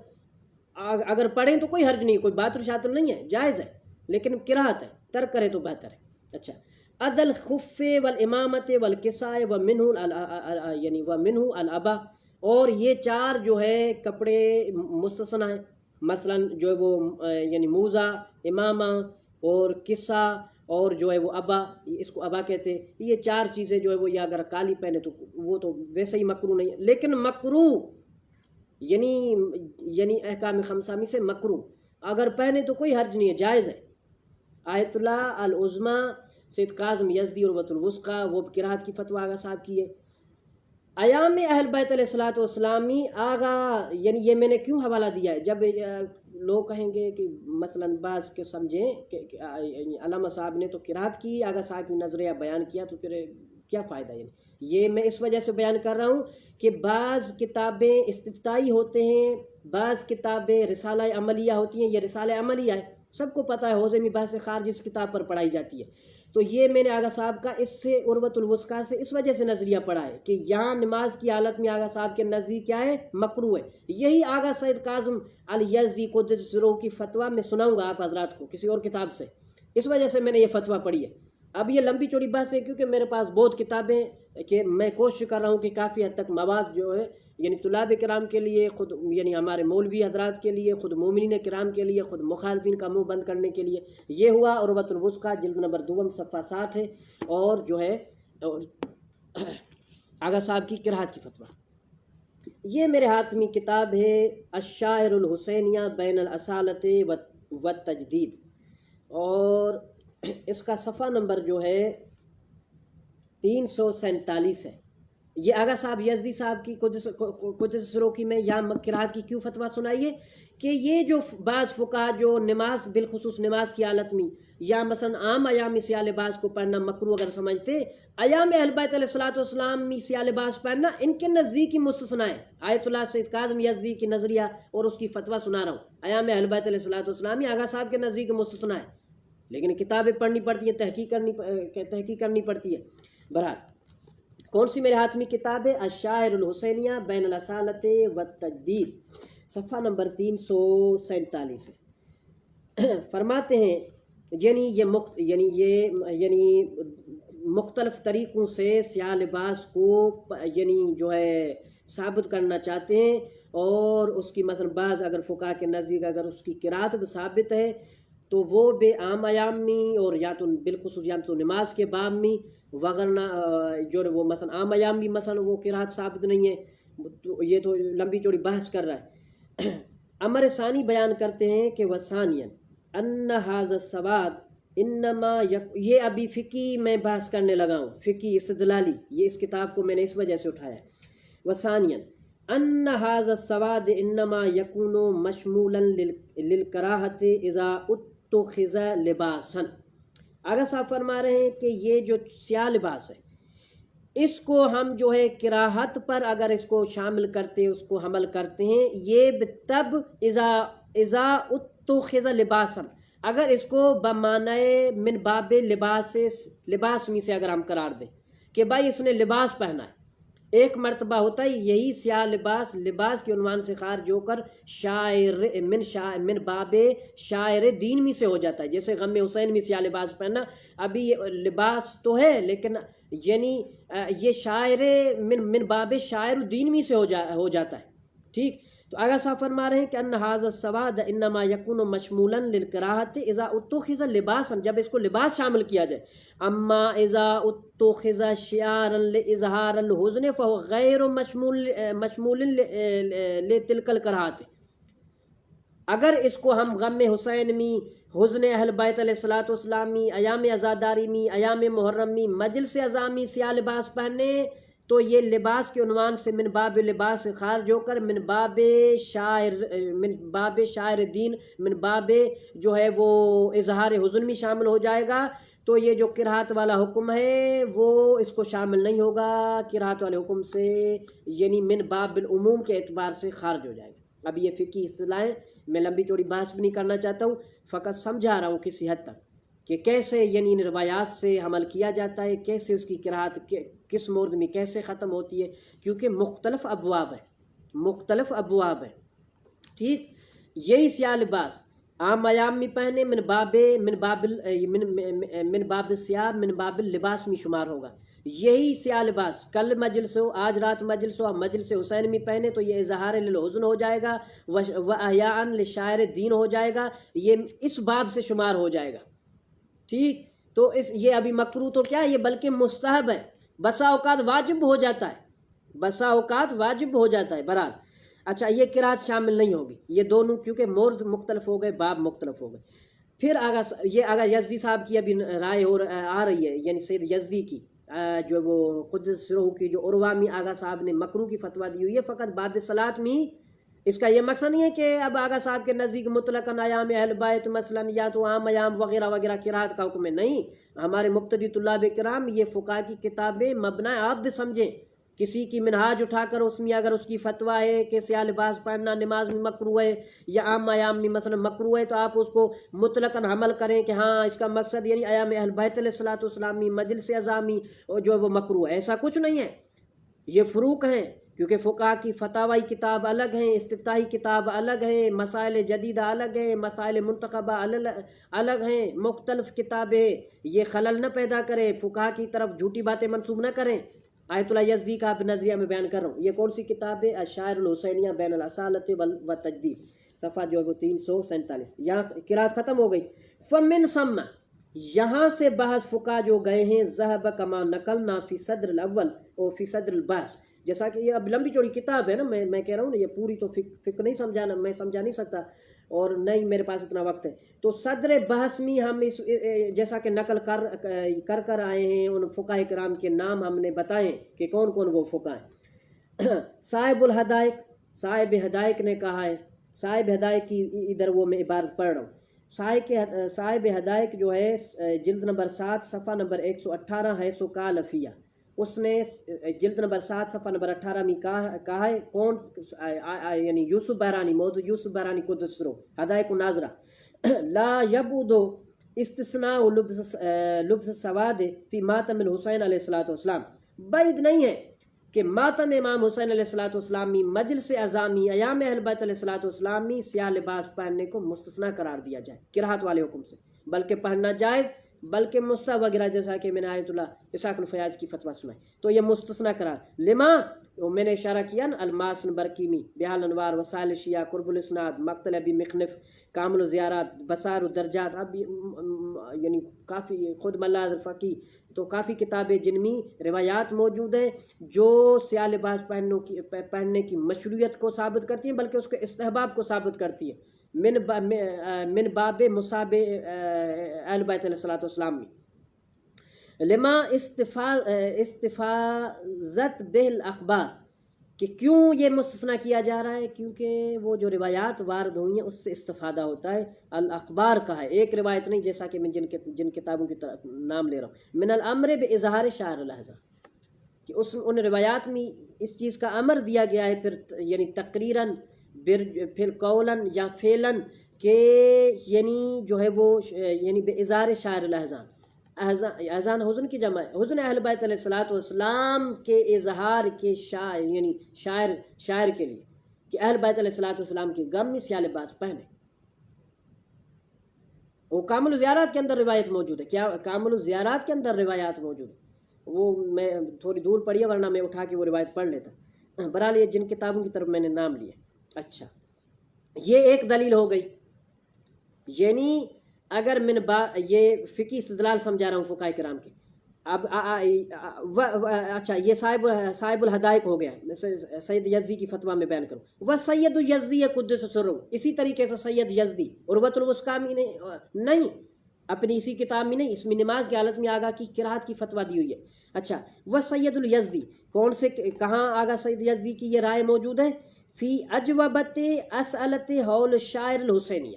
اگر پڑھیں تو کوئی حرج نہیں، کوئی باطل شاطل نہیں ہے، جائز ہے، لیکن کراہت ہے، ترک کرے تو بہتر ہے۔ اچھا، عدل خف والامامت والکساء یعنی ومنہ الابا، اور یہ چار جو ہے کپڑے مستثنی ہیں، مثلا جو ہے وہ یعنی موزہ، امامہ اور قصہ اور جو ہے وہ ابا، اس کو ابا کہتے ہیں۔ یہ چار چیزیں جو ہے وہ، یہ اگر کالی پہنے تو وہ تو ویسے ہی مکروہ نہیں ہے، لیکن مکروہ یعنی احکام خمسہ میں سے مکروہ اگر پہنے تو کوئی حرج نہیں ہے، جائز ہے۔ آیت اللہ العظمیٰ سید کاظم یزدی عروۃ الوثقیٰ، وہ کراہت کی فتویٰ آغا صاحب کی ہے۔ ایام اہل بیت علیہ الصلوۃ والسلام آغا، یعنی یہ میں نے کیوں حوالہ دیا ہے، جب لوگ کہیں گے کہ مثلا بعض کے سمجھیں کہ علامہ صاحب نے تو کراہت کی، آغا صاحب کی نظریہ بیان کیا، تو پھر کیا فائدہ؟ یعنی یہ میں اس وجہ سے بیان کر رہا ہوں کہ بعض کتابیں استفتائی ہوتے ہیں، بعض کتابیں رسالہ عملیہ ہوتی ہیں، یہ رسالہ عملیہ ہے، سب کو پتہ ہے، حوزے میں بحث خارج اس کتاب پر پڑھائی جاتی ہے۔ تو یہ میں نے آغا صاحب کا اس سے عروۃ الوثقیٰ سے اس وجہ سے نظریہ پڑھا ہے کہ یہاں نماز کی حالت میں آغا صاحب کے نزدیک کیا ہے؟ مکروہ ہے۔ یہی آغا سید کاظم الیزدی قدس سرہ کی فتویٰ میں سناؤں گا آپ حضرات کو کسی اور کتاب سے، اس وجہ سے میں نے یہ فتویٰ پڑھی ہے۔ اب یہ لمبی چوڑی بحث ہے کیونکہ میرے پاس بہت کتابیں کہ میں کوشش کر رہا ہوں کہ کافی حد تک مواد جو ہے یعنی طلاب کرام کے لیے، خود یعنی ہمارے مولوی حضرات کے لیے، خود مومنین کرام کے لیے، خود مخالفین کا منہ بند کرنے کے لیے، یہ ہوا عروۃ الوثقیٰ جلد نمبر 2 صفحہ 60 ہے، اور جو ہے آغا صاحب کی کراہت کی فتویٰ۔ یہ میرے ہاتھ میں کتاب ہے الشاعر الحسینیہ بین الاصالۃ والتجدید، اور اس کا صفحہ نمبر جو ہے 347 ہے۔ یہ آغا صاحب یزدی صاحب کی قدس سرہ کی میں یہاں کراہت کی کیوں فتویٰ سنائیے کہ یہ جو بعض فقہا جو نماز بالخصوص نماز کی حالت میں یا مثلا عام ایام سیاہ لباس کو پہننا مکروہ اگر سمجھتے، ایام اہل بیت علیہ الصلوۃ والسلام میں سیاہ لباس پہننا ان کے نزدیک ہی مستثنی ہے۔ آیت اللہ سید کاظم یزدی کی نظریہ اور اس کی فتویٰ سنا رہا ہوں، ایام اہل بیت علیہ الصلوۃ والسلام میں آغا صاحب کے نزدیک مستثنی ہے، لیکن کتابیں پڑھنی پڑتی ہیں، تحقیق کرنی پڑتی ہے۔ بہرحال کون سی میرے ہاتھ میں کتاب ہے؟ الشاعر الحسینیہ بین الاصالۃ والتجدید، صفحہ نمبر 347 ہے۔ فرماتے ہیں یعنی مختلف طریقوں سے سیاہ لباس کو یعنی جو ہے ثابت کرنا چاہتے ہیں، اور اس کی مثلا بعض اگر فقہا کے نزدیک اگر اس کی قرات بھی ثابت ہے تو وہ بے عام ایام میں اور یا تو بالخصوص یا تو نماز کے باب میں وغیرہ جو وہ مثلا عام ایام بھی مثلا وہ قرات ثابت نہیں ہے، تو یہ تو لمبی چوڑی بحث کر رہا ہے۔ امر ثانی بیان کرتے ہیں کہ وثانین ان ھذا السواد انما یہ ابھی فقی میں بحث کرنے لگا ہوں، فقی استدلالی، یہ اس کتاب کو میں نے اس وجہ سے اٹھایا ہے۔ وثانین ان ھذا السواد انما یکون مشمولا للکراہۃ اذا اتخذ لباسا۔ آغا صاحب فرما رہے ہیں کہ یہ جو سیاہ لباس ہے اس کو ہم جو ہے کراہت پر اگر اس کو شامل کرتے، اس کو حمل کرتے ہیں، یہ تب اذا اتخذ لباسا، اگر اس کو بمعنی من باب لباس میں سے اگر ہم قرار دیں کہ بھائی اس نے لباس پہنا ہے، ایک مرتبہ ہوتا ہے یہی سیاہ لباس کے عنوان سے خارج ہو کر من باب شاعر دین میں سے ہو جاتا ہے، جیسے غم حسین میں سیاہ لباس پہننا، ابھی یہ لباس تو ہے لیکن یعنی یہ شاعر من باب شاعر دین میں سے ہو جاتا ہے، ٹھیک۔ تو آغا صاحب فرما رہے ہیں کہ ان ھذا السواد انما یکون مشمولا للکراہۃ اذا اتخذ لباسا، جب اس کو لباس شامل کیا جائے، اما اذا اتخذ شعارا لاظہار الحزن فهو غیر مشمول لتلک الکراہۃ۔ اگر اس کو ہم غم حسین میں، حزن اہل بیت علیہ الصلوۃ والسلام میں، ایام عزاداری میں، ایام محرم میں، مجلس عزا میں سیاہ لباس پہنے تو یہ لباس کے عنوان سے من باب لباس سے خارج ہو کر من باب شاعر دین، من باب جو ہے وہ اظہار حزن میں شامل ہو جائے گا۔ تو یہ جو قرات والا حکم ہے وہ اس کو شامل نہیں ہوگا، قرات والے حکم سے یعنی من باب العموم کے اعتبار سے خارج ہو جائے گا۔ اب یہ فقہی اصطلاحیں میں لمبی چوڑی بحث بھی نہیں کرنا چاہتا ہوں، فقط سمجھا رہا ہوں کسی حد تک کہ کیسے یعنی ان روایات سے عمل کیا جاتا ہے، کیسے اس کی قرات کس مورد میں کیسے ختم ہوتی ہے، کیونکہ مختلف ابواب ہے ٹھیک۔ یہی سیاہ لباس عام ایام میں پہنے من باب سیاہ من باب لباس میں شمار ہوگا۔ یہی سیاہ لباس کل مجلس ہو، آج رات مجلس ہو، مجلس حسین میں پہنے تو یہ اظہار للحزن ہو جائے گا، و احیاء لشاعر دین ہو جائے گا، یہ اس باب سے شمار ہو جائے گا ٹھیک۔ تو یہ ابھی مکروہ تو کیا ہے، یہ بلکہ مستحب ہے، بسا اوقات واجب ہو جاتا ہے برحال۔ اچھا یہ قرات شامل نہیں ہوگی، یہ دونوں کیونکہ مورد مختلف ہو گئے، باب مختلف ہو گئے۔ پھر آگا یزدی صاحب کی ابھی رائے آ رہی ہے، یعنی سید یزدی کی جو وہ قدس سرہ کی جو عروامی آغا صاحب نے مکروہ کی فتویٰ دی ہوئی ہے فقط باب صلاۃ میں۔ اس کا یہ مقصد نہیں ہے کہ اب آغا صاحب کے نزدیک مطلقاً ایام اہل بیت مثلاً یا تو عام ایام وغیرہ وغیرہ قرات کا حکم ہے، نہیں۔ ہمارے مبتدی طلاب کرام یہ فقہ کی کتابیں مبنا آپ بھی سمجھیں، کسی کی منہاج اٹھا کر اس میں اگر اس کی فتویٰ ہے کہ سیاہ لباس پہننا نماز میں مکروہ ہے یا عام ایام میں مثلا مکروہ ہے تو آپ اس کو مطلقاً حمل کریں کہ ہاں اس کا مقصد یعنی ایام اہل بیت علیہ الصلوۃ والسلام میں مجلس اعظامی جو ہے وہ مکروہ ہے، ایسا کچھ نہیں ہے۔ یہ فروق ہیں کیونکہ فقہ کی فتاوی کتاب الگ ہیں، استفتاحی کتاب الگ ہے، مسائل جدیدہ الگ ہیں، مسائل منتخبہ الگ ہیں، مختلف کتابیں، یہ خلل نہ پیدا کریں، فقہ کی طرف جھوٹی باتیں منسوب نہ کریں۔ آیت اللہ یزدی کا نظریہ میں بیان کر رہا ہوں، یہ کون سی کتاب ہے؟ الشاعر الحسینیہ بین الاصالۃ والتجدید، صفحہ جو ہے وہ 347۔ یہاں قرات ختم ہو گئی۔ فمن ثم، یہاں سے بحث فقہ جو گئے ہیں، ذهب کما نقلنا فی صدر الاول اور فی صدر البحث، جیسا کہ یہ اب لمبی چوڑی کتاب ہے نا، میں کہہ رہا ہوں نا، یہ پوری تو فقہ نہیں سمجھانا، میں سمجھا نہیں سکتا اور نہیں میرے پاس اتنا وقت ہے۔ تو صدر بحث میں ہم اس جیسا کہ نقل کر آئے ہیں، ان فقہ کرام کے نام ہم نے بتائے کہ کون کون وہ فقہ ہیں۔ صاحب الحدائق، صاحب ہدائق نے کہا ہے، صاحب ہدائق کی ادھر وہ میں عبارت پڑھ رہا ہوں۔ صاحب ہدائق جو ہے جلد نمبر 7 صفحہ نمبر 118 ہے، سو قال فیہ، اس نے جلد نمبر 7 صفحہ نمبر 18 میں کہا ہے، کون یعنی یوسف بحرانی، موضوع یوسف بحرانی قدس سرہ، ہدایق الناظرہ، لا یبعد استثناء لبس السواد فی ماتم الحسین علیہ الصلوۃ والسلام، بعید نہیں ہے کہ ماتم امام حسین علیہ الصلوۃ والسلام میں مجلس اعظامی ایام اہل بیت علیہ الصلوۃ والسلام میں سیاہ لباس پہننے کو مستثنیٰ قرار دیا جائے قرات والے حکم سے، بلکہ پہننا جائز، بلکہ مستحب وغیرہ، جیسا کہ میں نے آیت اللہ اسحاق الفیاض کی فتویٰ سنائی، تو یہ مستثنیٰ قرار لما، میں نے اشارہ کیا نا، الماس برکیمی، بحال انوار، وسائل شیعہ، قرب الاسناد، مقتل ابی مخنف، کامل الزیارات، بصائر الدرجات، اب یعنی کافی خود ملاذ الفقی، تو کافی کتابیں جن میں روایات موجود ہیں جو سیاہ لباس پہننے کی مشروعیت کو ثابت کرتی ہیں، بلکہ اس کے استحباب کو ثابت کرتی ہے، من باب مصاب اہل بیت علیہ الصلوۃ والسلام میں۔ لما استفاضت بہ الاخبار، کہ کیوں یہ مستثنیٰ کیا جا رہا ہے، کیونکہ وہ جو روایات وارد ہوئی ہیں اس سے استفادہ ہوتا ہے۔ الاخبار کا ہے، ایک روایت نہیں، جیسا کہ میں جن کتابوں کی نام لے رہا ہوں، من الامر باظہار شعر الاحزان، کہ ان روایات میں اس چیز کا امر دیا گیا ہے، پھر یعنی تقریراً، پھر قولاً یا فعلاً، کہ یعنی جو ہے وہ یعنی باظہار شعر الاحزان، احزان حزن کی جمع ہے، حزن اہل بیت علیہ الصلوۃ والسلام کے اظہار کے یعنی شاعر کے لیے، کہ اہل بیت علیہ الصلوۃ والسلام کے غم میں سیاہ لباس پہنے۔ وہ کامل الزیارات کے اندر روایت موجود ہے، کیا کامل الزیارات کے اندر روایات موجود ہے، وہ میں تھوڑی دور پڑھی ہے، ورنہ میں اٹھا کے وہ روایت پڑھ لیتا۔ برحال یہ جن کتابوں کی طرف میں نے نام لیے۔ اچھا، یہ ایک دلیل ہو گئی، یعنی اگر یہ فقی استدلال سمجھا رہا ہوں فقہ کرام کے۔ اب اچھا، یہ صاحب الحدائق ہو گیا، سید یزدی کی فتویٰ میں بیان کروں۔ وہ سید یزدی قدس سرہ، اسی طریقے سے سید یزدی عروۃ الوثقی میں نہیں، اپنی اسی کتاب میں نہیں، اس میں نماز کی حالت میں آگاہ کی قرات کی فتویٰ دی ہوئی ہے۔ اچھا، وہ سید الیزدی، کون سے کہاں آگاہ سید یزدی کی یہ رائے موجود ہے؟ فی اجوبت اسئلت حول شاعر الحسینیہ،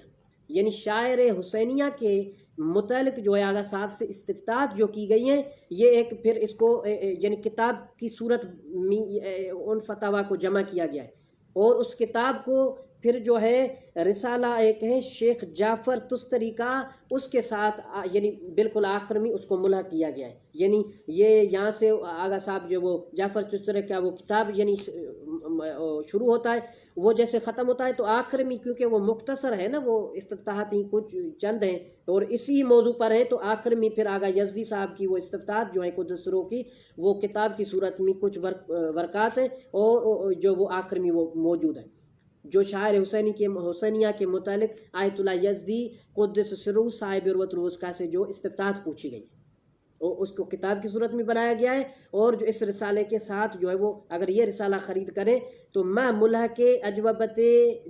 یعنی شاعر حسینیہ کے متعلق جو ہے آغا صاحب سے استفتاءات جو کی گئی ہیں، یہ ایک پھر اس کو یعنی کتاب کی صورت میں ان فتاوا کو جمع کیا گیا ہے، اور اس کتاب کو پھر جو ہے رسالہ ایک ہے شیخ جعفر تستری کا، اس کے ساتھ یعنی بالکل آخر میں اس کو ملحق کیا گیا ہے۔ یعنی یہ یہاں سے آغا صاحب جو وہ جعفر تستری کا وہ کتاب یعنی شروع ہوتا ہے، وہ جیسے ختم ہوتا ہے تو آخر میں کیونکہ وہ مختصر ہے نا، وہ استفتاحات ہی کچھ چند ہیں اور اسی موضوع پر ہے، تو آخر میں پھر آغا یزدی صاحب کی وہ استفتاحات جو ہیں قدس روح کی، وہ کتاب کی صورت میں کچھ ورقات ہیں اور جو وہ آخر میں وہ موجود ہے، جو شاعر حسینیہ کے متعلق آیت اللہ یزدی قدس سرو صاحب عروۃ الوثقیٰ سے جو استفتاحات پوچھی گئی اور اس کو کتاب کی صورت میں بنایا گیا ہے، اور جو اس رسالے کے ساتھ جو ہے وہ اگر یہ رسالہ خرید کریں تو میں ملحق اجوبت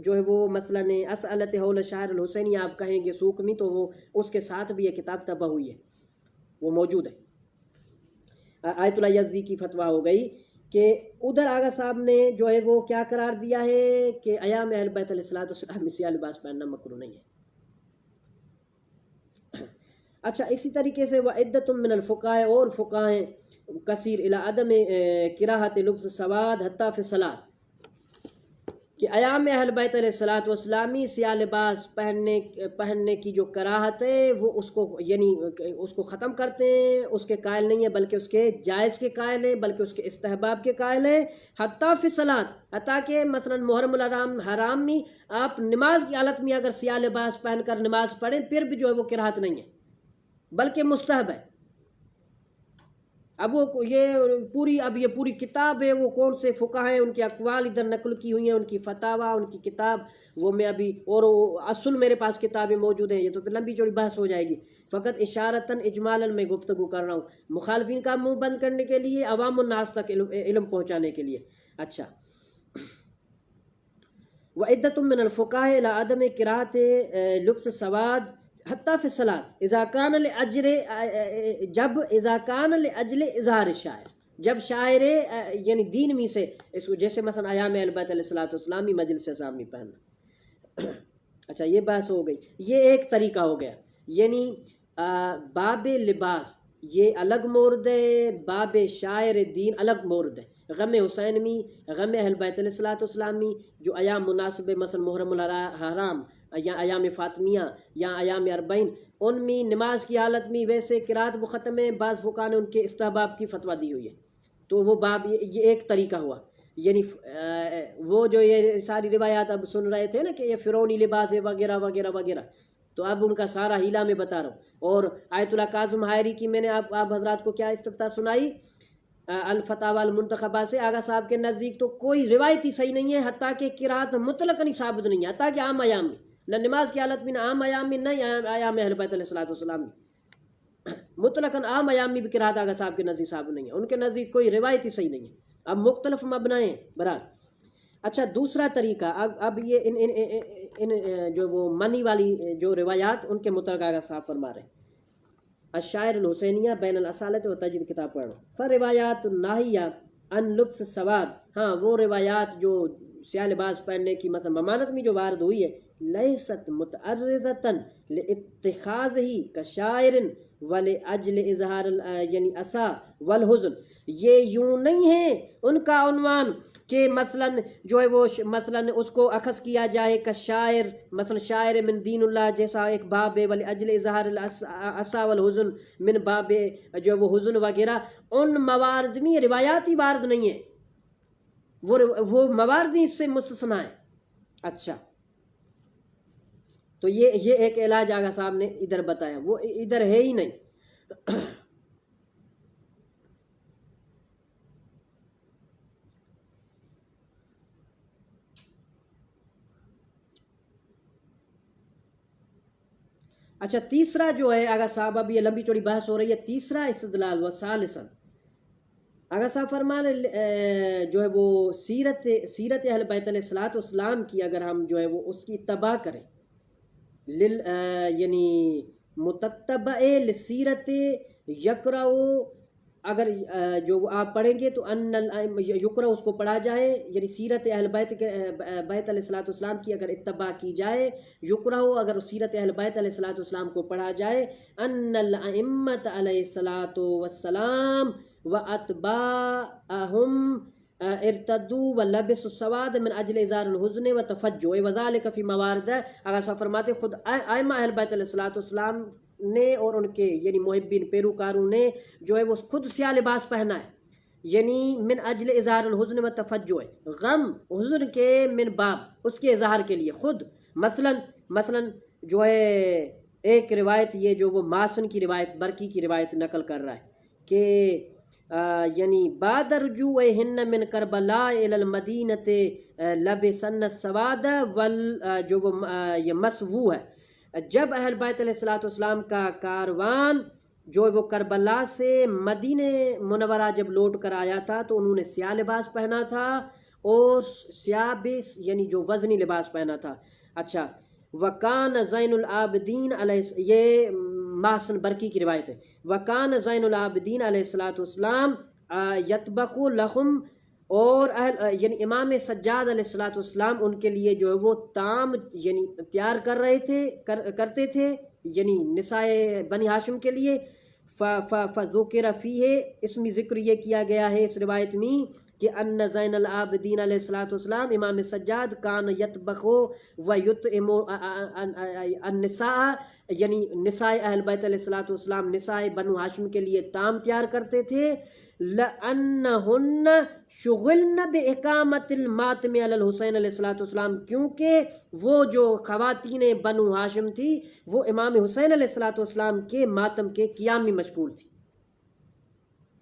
جو ہے وہ مثلاً اسئلت حول شاعر الحسینی آپ کہیں گے سوق میں، تو وہ اس کے ساتھ بھی یہ کتاب طبع ہوئی ہے، وہ موجود ہے۔ آیت اللہ یزدی کی فتویٰ ہو گئی کہ ادھر آغا صاحب نے جو ہے وہ کیا قرار دیا ہے کہ ایام اہل بیت علیہ السلام میں سیاہ لباس پہننا مکروہ نہیں ہے۔ اچھا، اسی طریقے سے وعدۃ من الفقہاء، اور فقہاء کثیر الی عدم کراہت لبس سواد حتیٰ فی الصلاۃ، کہ ایام اہل بیت علیہ السلام سیاہ لباس پہننے کی جو کراہت ہے وہ اس کو یعنی اس کو ختم کرتے ہیں، اس کے قائل نہیں ہے، بلکہ اس کے جائز کے قائل ہے، بلکہ اس کے استحباب کے قائل ہے، حتیٰ فی الصلاۃ، حتیٰ کہ مثلا محرم الحرام میں آپ نماز کی حالت میں اگر سیاہ لباس پہن کر نماز پڑھیں پھر بھی جو ہے وہ کراہت نہیں ہے بلکہ مستحب ہے۔ اب وہ یہ پوری کتاب ہے، وہ کون سے فقہاء ہیں ان کے اقوال ادھر نقل کی ہوئی ہیں، ان کی فتاوا، ان کی کتاب، وہ میں ابھی اور اصل میرے پاس کتابیں موجود ہیں، یہ تو پھر لمبی چوڑی بحث ہو جائے گی، فقط اشارتاً اجمالاً میں گفتگو کر رہا ہوں مخالفین کا منہ بند کرنے کے لیے، عوام الناس تک علم پہنچانے کے لیے۔ اچھا، وعدۃ من الفقہاء الی عدم کراہت لبس سواد حتیٰ فی الصلاۃ اذا کان لاجل اظہار الشاعر، جب شاعر یعنی دین میں سے اس کو جیسے مثلا ایام اہل بیت علیہ السلام مجلس عام میں پہننا۔ اچھا، یہ بحث ہو گئی، یہ ایک طریقہ ہو گیا، یعنی باب لباس یہ الگ مورد ہے، باب شاعر دین الگ مورد ہے۔ غم حسین میں، غم اہل بیت علیہ السلام میں جو ایام مناسب مثلا محرم الحرام یا ایام فاطمیہ یا ایام اربعین، ان میں نماز کی حالت میں ویسے قرات مختم ہے، بعض فقہاء نے ان کے استحباب کی فتویٰ دی ہوئی ہے، تو وہ باب یہ ایک طریقہ ہوا۔ یعنی وہ جو یہ ساری روایات اب سن رہے تھے نا کہ یہ فرعونی لباس ہے وغیرہ وغیرہ وغیرہ، تو اب ان کا سارا ہیلا میں بتا رہا ہوں۔ اور آیت اللہ کاظم حائری کی میں نے آپ حضرات کو کیا استفتاء سنائی الفتاوی المنتخبہ سے، آغا صاحب کے نزدیک تو کوئی روایتی صحیح نہیں ہے، حتیٰ کہ قرات مطلقاً ثابت نہیں ہے، حتیٰ کہ عام ایام میں، نہ نماز کی حالت میں، نہ عام ایام میں، نہ ایام اہل بیت علیہ السلام میں، مطلقاً عام ایام میں بھی قرات آغا صاحب کے نزدیک ثابت نہیں ہے، ان کے نزدیک کوئی روایتی صحیح نہیں ہے۔ اب مختلف مبنائیں ہیں برحال۔ اچھا، دوسرا طریقہ، اب یہ ان جو وہ منی والی جو روایات ان کے متعلق آغا صاحب فرما رہے ہیں، الشاعر الحسینیہ بین الاصالت و تجدید کتاب پڑھ رہا ہوں، فروایات الناہیہ ان لبس سواد، ہاں وہ روایات جو سیاہ لباس پہننے کی مثلا ممانعت میں جو وارد ہوئی ہے، لیست متعرضتاً لاتخاذہ کشاعر ولاجل اظہار یعنی اسا والحزن، یہ یوں نہیں ہے ان کا عنوان کہ مثلاً جو ہے وہ مثلاً اس کو اخذ کیا جائے کہ شاعر مثلا شاعر من دین اللہ جیسا ایک باب ہے، ولاجل اظہار الاسا والحزن من باب جو ہے وہ حزن وغیرہ، ان موارد میں روایاتی وارد نہیں ہے، وہ موارد اس سے مستثنا ہے۔ اچھا، تو یہ ایک علاج آغا صاحب نے ادھر بتایا، وہ ادھر ہے ہی نہیں۔ اچھا، تیسرا جو ہے آغا صاحب، اب یہ لمبی چوڑی بحث ہو رہی ہے، تیسرا استدلال و ثالثاً آغا صاحب فرمان جو ہے وہ سیرت اہل بیت علیہ السلام کی اگر ہم جو ہے وہ اس کی اتباع کریں یعنی متتبع لسیرت یقرأ، اگر جو آپ پڑھیں گے تو ان یقرأ اس کو پڑھا جائے، یعنی سیرت اہل بیت بیت علیہ الصلوۃ والسلام کی اگر اتباع کی جائے، یقرأ اگر سیرت اہل بیت علیہ الصلوۃ والسلام کو پڑھا جائے، ان الائمۃ علیہ الصلوۃ والسلام واتباعہم ارتدوا ولبسوا السواد من اجل اظہار الحزن وتفجع وذلك فی موارد، اگر صاحب فرماتے خود ائمہ اہل بیت علیہ الصلوۃ والسلام نے اور ان کے یعنی محبین پیروکاروں نے جو ہے وہ خود سیاہ لباس پہنا ہے، یعنی من اجل اظہار الحزن وتفجع، غم حزن کے من باب اس کے اظہار کے لیے خود، مثلا جو ہے ایک روایت یہ جو وہ ماسن کی روایت، برقی کی روایت نقل کر رہا ہے کہ یعنی بعد رجوعہن من کربلاء الی المدینۃ لبسن السواد جو وہ یہ مسوو ہے، جب اہل بیت علیہ الصلوۃ والسلام کا کاروان جو وہ کربلا سے مدینہ منورہ جب لوٹ کر آیا تھا تو انہوں نے سیاہ لباس پہنا تھا اور سیاہ بھی یعنی جو وزنی لباس پہنا تھا۔ اچھا، وکان زین العابدین علیہ، یہ محسن برقی کی روایت ہے، وکان زین العابدین علیہ الصلوۃ والسلام یطبخ لہم، اور یعنی امام سجاد علیہ الصلوۃ والسلام ان کے لیے جو ہے وہ طعام یعنی تیار کرتے تھے یعنی نسائے بنی ہاشم کے لیے، فذکر فیہ، اس میں ذکر یہ کیا گیا ہے اس روایت میں کہ ان زین العابدین علیہ الصلوۃ والسلام امام سجاد کان یطبخ و یطعم النساء، یعنی نساء اہل بیت علیہ الصلوۃ والسلام نساء بنو ہاشم کے لیے طعام تیار کرتے تھے، لأنہن شغلن بإقامت الماتم علی الحسین علیہ الصلوۃ والسلام، کیونکہ وہ جو خواتین بنو ہاشم تھی وہ امام حسین علیہ الصلوۃ والسلام کے ماتم کے قیام میں مشغول تھی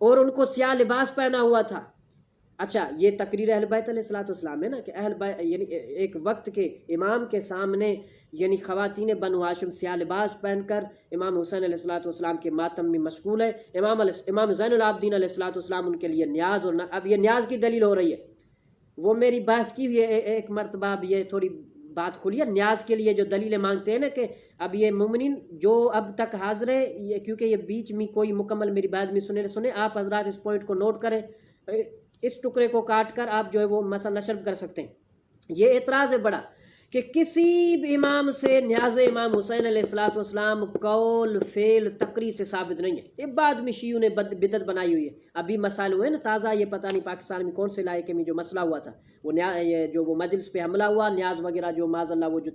اور ان کو سیاہ لباس پہنا ہوا تھا۔ اچھا، یہ تقریر اہل بیت علیہ الصلوۃ والسلام ہے نا کہ اہل بیت یعنی ایک وقت کے امام کے سامنے یعنی خواتین بنو ہاشم سیاہ لباس پہن کر امام حسین علیہ الصلوۃ والسلام کے ماتم میں مشغول ہے، امام زین العابدین علیہ الصلوۃ والسلام ان کے لیے نیاز، اور اب یہ نیاز کی دلیل ہو رہی ہے، وہ میری بحث کی ہوئی ہے ایک مرتبہ، اب یہ تھوڑی بات کھلی ہے، نیاز کے لیے جو دلیلیں مانگتے ہیں نا کہ اب یہ مومنین جو اب تک حاضر ہے، یہ کیونکہ یہ بیچ میں کوئی مکمل میری بات میں سنے آپ حضرات اس پوائنٹ کو نوٹ کریں، اس ٹکڑے کو کاٹ کر آپ جو ہے وہ مثلا نشر کر سکتے ہیں۔ یہ اعتراض ہے بڑا کہ کسی بھی امام سے نیاز امام حسین علیہ الصلوۃ والسلام قول فعل تقریر سے ثابت نہیں ہے، یہ بعد میں شیعوں نے بدعت بنائی ہوئی ہے، ابھی مسائل ہوئے نا تازہ، یہ پتہ نہیں پاکستان میں کون سے علاقے میں جو مسئلہ ہوا تھا، وہ جو وہ مجلس پہ حملہ ہوا، نیاز وغیرہ جو معاذ اللہ وہ جو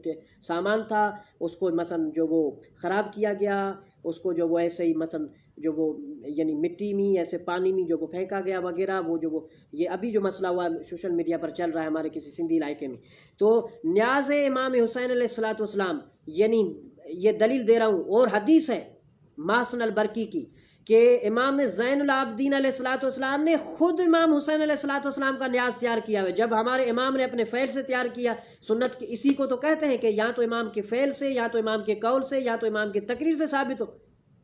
سامان تھا اس کو مثلا جو وہ خراب کیا گیا، اس کو جو وہ ایسے ہی مثلا جو وہ یعنی مٹی میں ایسے پانی میں جو وہ پھینکا گیا وغیرہ، وہ جو وہ یہ ابھی جو مسئلہ ہوا سوشل میڈیا پر چل رہا ہے ہمارے کسی سندھی علاقے میں، تو نیاز امام حسین علیہ الصلوۃ والسلام یعنی یہ دلیل دے رہا ہوں، اور حدیث ہے محسن البرقی کی کہ امام زین العابدین علیہ الصلوۃ والسلام نے خود امام حسین علیہ الصلوۃ والسلام کا نیاز تیار کیا ہے، جب ہمارے امام نے اپنے فعل سے تیار کیا، سنت اسی کو تو کہتے ہیں کہ یا تو امام کے فعل سے، یا تو امام کے قول سے، یا تو امام کی تقریر سے ثابت ہو،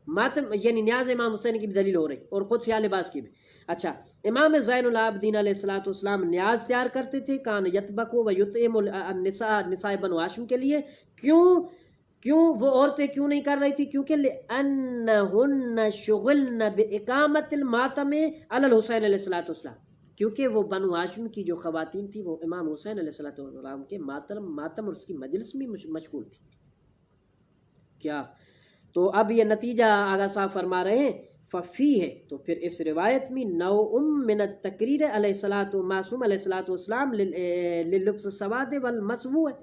ماتم یعنی نیاز امام حسین کی بھی دلیل ہو رہی اور خود سیاہ لباس کی بھی۔ اچھا، امام زین العابدین علیہ الصلوۃ والسلام نیاز تیار کرتے تھے، کان یطبخ و یطعم النساء، نساء بنو ہاشم کے لیے، کیوں وہ عورتیں کیوں نہیں کر رہی تھی؟ کیونکہ لأنہن شغلن باقامت الماتم علی الحسین علیہ الصلوۃ والسلام، کیونکہ وہ بنو ہاشم کی جو خواتین تھی وہ امام حسین علیہ الصلوۃ والسلام کے ماتم اور اس کی مجلس میں مشغول تھی۔ کیا تو اب یہ نتیجہ آغا صاحب فرما رہے ہیں، ففی ہے تو پھر اس روایت میں نوع من التقریر علیہ الصلوۃ معصوم علیہ الصلوۃ والسلام للبس السواد والمسوو ہے،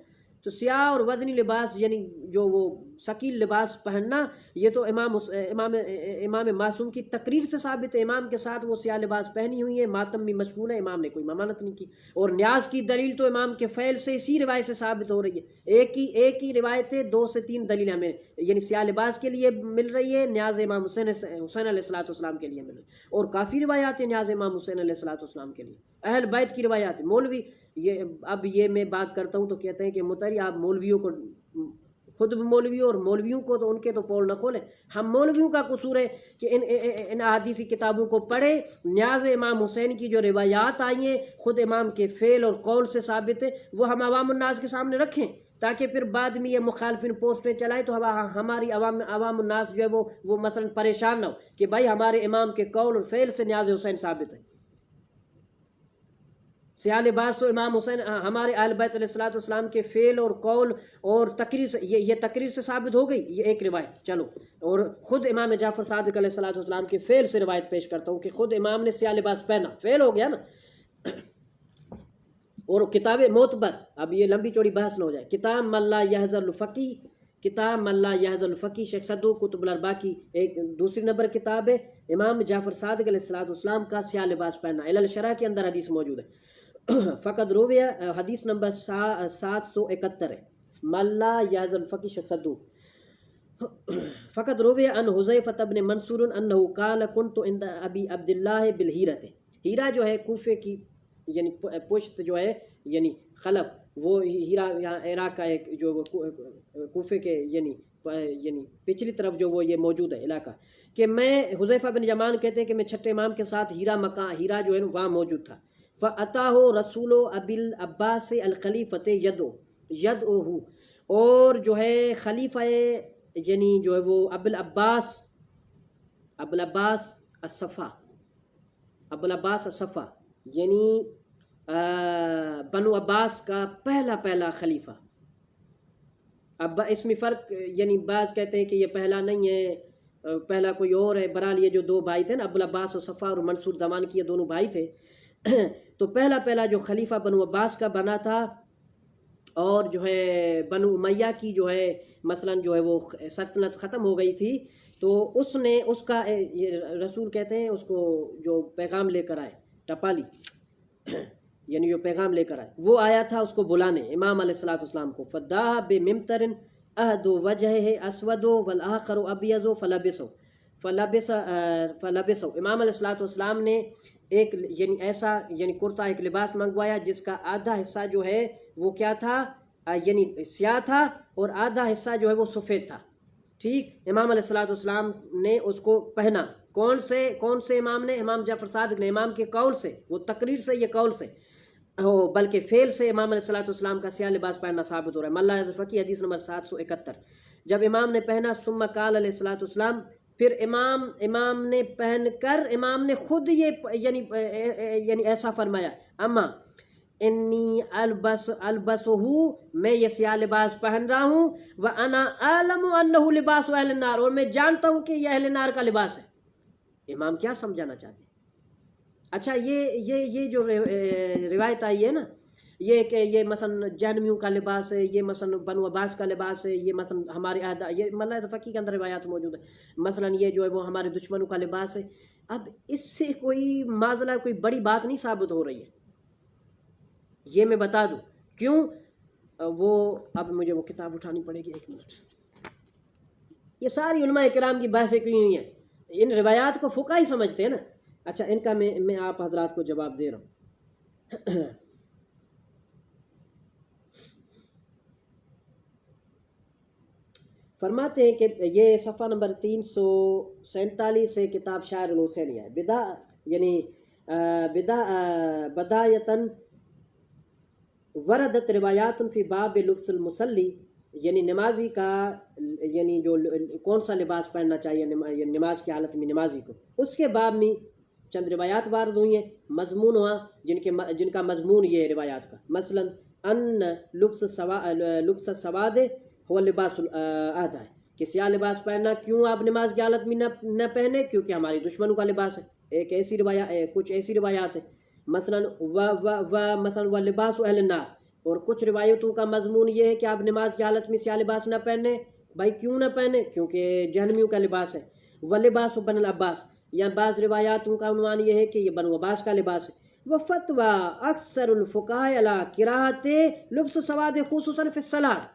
تو سیاہ اور وزنی لباس یعنی جو وہ ثقیل لباس پہننا، یہ تو امام معصوم کی تقریر سے ثابت ہے، امام کے ساتھ وہ سیاہ لباس پہنی ہوئی ہے، ماتم میں مشغول ہے، امام نے کوئی ممانعت نہیں کی، اور نیاز کی دلیل تو امام کے فعل سے اسی روایت سے ثابت ہو رہی ہے، ایک ہی روایت ہے، 2 سے 3 دلیلیں ہمیں یعنی سیاہ لباس کے لیے مل رہی ہے، نیاز امام حسین علیہ الصلوۃ والسلام کے لیے مل رہی ہے، اور کافی روایات ہیں نیاز امام حسین علیہ الصلوۃ والسلام کے لیے، اہل بیت کی روایات ہیں۔ مولوی اب یہ میں بات کرتا ہوں تو کہتے ہیں کہ متری آپ مولویوں کو خود بھی مولوی ہو اور مولویوں کو تو ان کے تو پول نہ کھولیں. ہم مولویوں کا قصور ہے کہ ان احادیثی کتابوں کو پڑھیں. نیاز امام حسین کی جو روایات آئی ہیں خود امام کے فعل اور قول سے ثابت ہے، وہ ہم عوام الناس کے سامنے رکھیں تاکہ پھر بعد میں یہ مخالفین پوسٹیں چلائیں تو ہماری عوام الناس جو ہے وہ مثلا پریشان نہ ہو کہ بھائی ہمارے امام کے قول اور فعل سے نیاز حسین ثابت ہے. سیاہ لباس تو امام حسین ہمارے اہل بیت علیہ الصلوۃ والسلام کے فعل اور قول اور تقریر سے یہ تقریر سے ثابت ہو گئی. یہ ایک روایت چلو، اور خود امام جعفر صادق علیہ الصلوۃ والسلام کے فعل سے روایت پیش کرتا ہوں کہ خود امام نے سیاہ لباس پہنا، فعل ہو گیا نا. اور کتاب معتبر، اب یہ لمبی چوڑی بحث نہ ہو جائے، کتاب من لا یحظ الفقی، کتاب من لا یحظ الفقی شیخ صدوق کتب الاربعہ کی ایک دوسری نمبر کتاب ہے. امام جعفر صادق علیہ الصلوۃ والسلام کا سیاہ لباس پہننا، علل شرح کے اندر حدیث موجود ہے. فقط رویہ حدیث نمبر 771 ہے، من لا یحظ الفقی شیخ صدوق. فقط رویہ ان حذیفہ بن منصور انہ قال کنت عند ابی عبداللہ بالہیرۃ. ہیرا جو ہے کوفے کی یعنی پشت جو ہے یعنی خلف، وہ ہیرا یہاں عراق کا ایک جو کوفے کے یعنی پچھلی طرف جو وہ یہ موجود ہے علاقہ، کہ میں حذیفہ بن یمان کہتے ہیں کہ میں چھٹے امام کے ساتھ ہیرا جو ہے وہاں موجود تھا. فَأَتَاهُ رَسُولُ أَبِي الْعَبَّاسِ الْخَلِيفَةِ يَدْعُوهُ، اور جو ہے خلیفہ یعنی جو ہے وہ ابو العباس الصفا یعنی بنو عباس کا پہلا خلیفہ. اب اس میں فرق یعنی بعض کہتے ہیں کہ یہ پہلا نہیں ہے، پہلا کوئی اور ہے. بہرحال یہ جو دو بھائی تھے نا، ابو العباس الصفا اور منصور دمان کی، یہ دونوں بھائی تھے. تو پہلا جو خلیفہ بنو عباس کا بنا تھا، اور جو ہے بنو امیہ کی جو ہے مثلا جو ہے وہ سلطنت ختم ہو گئی تھی، تو اس کا رسول کہتے ہیں اس کو جو پیغام لے کر آئے، ٹپالی یعنی جو پیغام لے کر آئے، وہ آیا تھا اس کو بلانے امام علیہ الصلوۃ والسلام کو. فداہ بممطر احد وجہہ اسود والآخر ابیض فلبسوا. امام علیہ الصلوۃ والسلام نے ایک یعنی ایسا یعنی کرتا ایک لباس منگوایا جس کا آدھا حصہ جو ہے وہ کیا تھا یعنی سیاہ تھا، اور آدھا حصہ جو ہے وہ سفید تھا. ٹھیک، امام علیہ الصلوۃ والسلام نے اس کو پہنا. کون سے امام نے؟ امام جعفر صادق نے. امام کے قول سے، وہ تقریر سے، یہ قول سے بلکہ فعل سے امام علیہ الصلوۃ والسلام کا سیاہ لباس پہننا ثابت ہو رہا ہے. ملا فقی حدیث نمبر 771. جب امام نے پہنا، ثم قال علیہ الصلوۃ والسلام، پھر امام نے پہن کر امام نے خود یہ یعنی ایسا فرمایا، اما انی البسہ، میں یہ سیاہ لباس پہن رہا ہوں، وانا اعلم انہ لباس اہل النار، اور میں جانتا ہوں کہ یہ اہل نار کا لباس ہے. امام کیا سمجھانا چاہتے ہیں؟ اچھا یہ جو روایت آئی ہے نا، یہ کہ یہ مثلا جہنمیوں کا لباس ہے، یہ مثلا بنو عباس کا لباس ہے، یہ مثلا ہمارے یہ ملا فقی کے اندر روایات موجود ہے، مثلا یہ جو ہے وہ ہمارے دشمنوں کا لباس ہے. اب اس سے کوئی معضلہ، کوئی بڑی بات نہیں ثابت ہو رہی ہے، یہ میں بتا دوں. کیوں؟ وہ اب مجھے وہ کتاب اٹھانی پڑے گی، ایک منٹ. یہ ساری علماء کرام کی بحثیں کیوں ہوئی ہیں؟ ان روایات کو فقہ ہی سمجھتے ہیں نا. اچھا، ان کا میں آپ حضرات کو جواب دے رہا ہوں. فرماتے ہیں کہ یہ صفحہ نمبر 347 سے کتاب شاعر الحسینیہ ہے. یعنی بدایتاً وردت روایات فی باب لبس المصلی، یعنی نمازی کا یعنی جو کون سا لباس پہننا چاہیے نماز کی حالت میں نمازی کو، اس کے باب میں چند روایات وارد ہوئی ہیں. مضمون ہوا جن کا مضمون یہ ہے روایات کا، مثلا ان لبس السواد ہو لباس العہد ہے، کہ سیاہ لباس پہننا کیوں آپ نماز کی حالت میں نہ پہنے؟ کیونکہ ہماری دشمنوں کا لباس ہے. ایک ایسی کچھ ایسی روایات ہیں، مثلا و لباس اہل النار، اور کچھ روایتوں کا مضمون یہ ہے کہ آپ نماز کی حالت میں سیاہ لباس نہ پہنے. بھائی کیوں نہ پہنے؟ کیونکہ جہنمیوں کا لباس ہے. ولباس بن العباس، یا بعض روایاتوں کا عنوان یہ ہے کہ یہ بنو عباس کا لباس ہے. وفتوى اکثر الفقہاء علی کراہت لبس السواد خصوصاً فی الصلاۃ،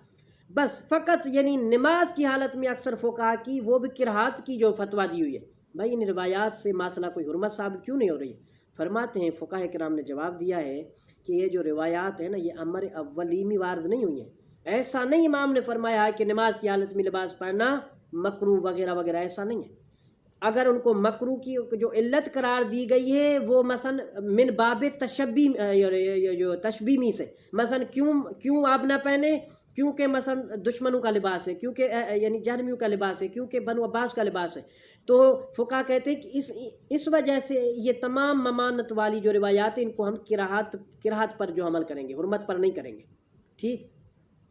بس فقط یعنی نماز کی حالت میں اکثر فقہاء کی وہ بھی کراہت کی جو فتویٰ دی ہوئی ہے. بھائی ان روایات سے مسئلہ کوئی حرمت ثابت کیوں نہیں ہو رہی ہے؟ فرماتے ہیں فقہاء کرام نے جواب دیا ہے کہ یہ جو روایات ہیں نا، یہ امر اولی میں وارد نہیں ہوئی ہیں. ایسا نہیں امام نے فرمایا ہے کہ نماز کی حالت میں لباس پہننا مکروہ وغیرہ وغیرہ، ایسا نہیں ہے۔ اگر ان کو مکروہ کی جو علت قرار دی گئی ہے وہ مثلا من باب تشبیمی سے، مثلا کیوں آپ نہ پہنے؟ کیونکہ مثلا دشمنوں کا لباس ہے، کیونکہ یعنی جہنمیوں کا لباس ہے، کیونکہ بنو عباس کا لباس ہے۔ تو فقہا کہتے ہیں کہ اس وجہ سے یہ تمام ممانت والی جو روایات ہیں ان کو ہم کراہت پر جو عمل کریں گے، حرمت پر نہیں کریں گے، ٹھیک،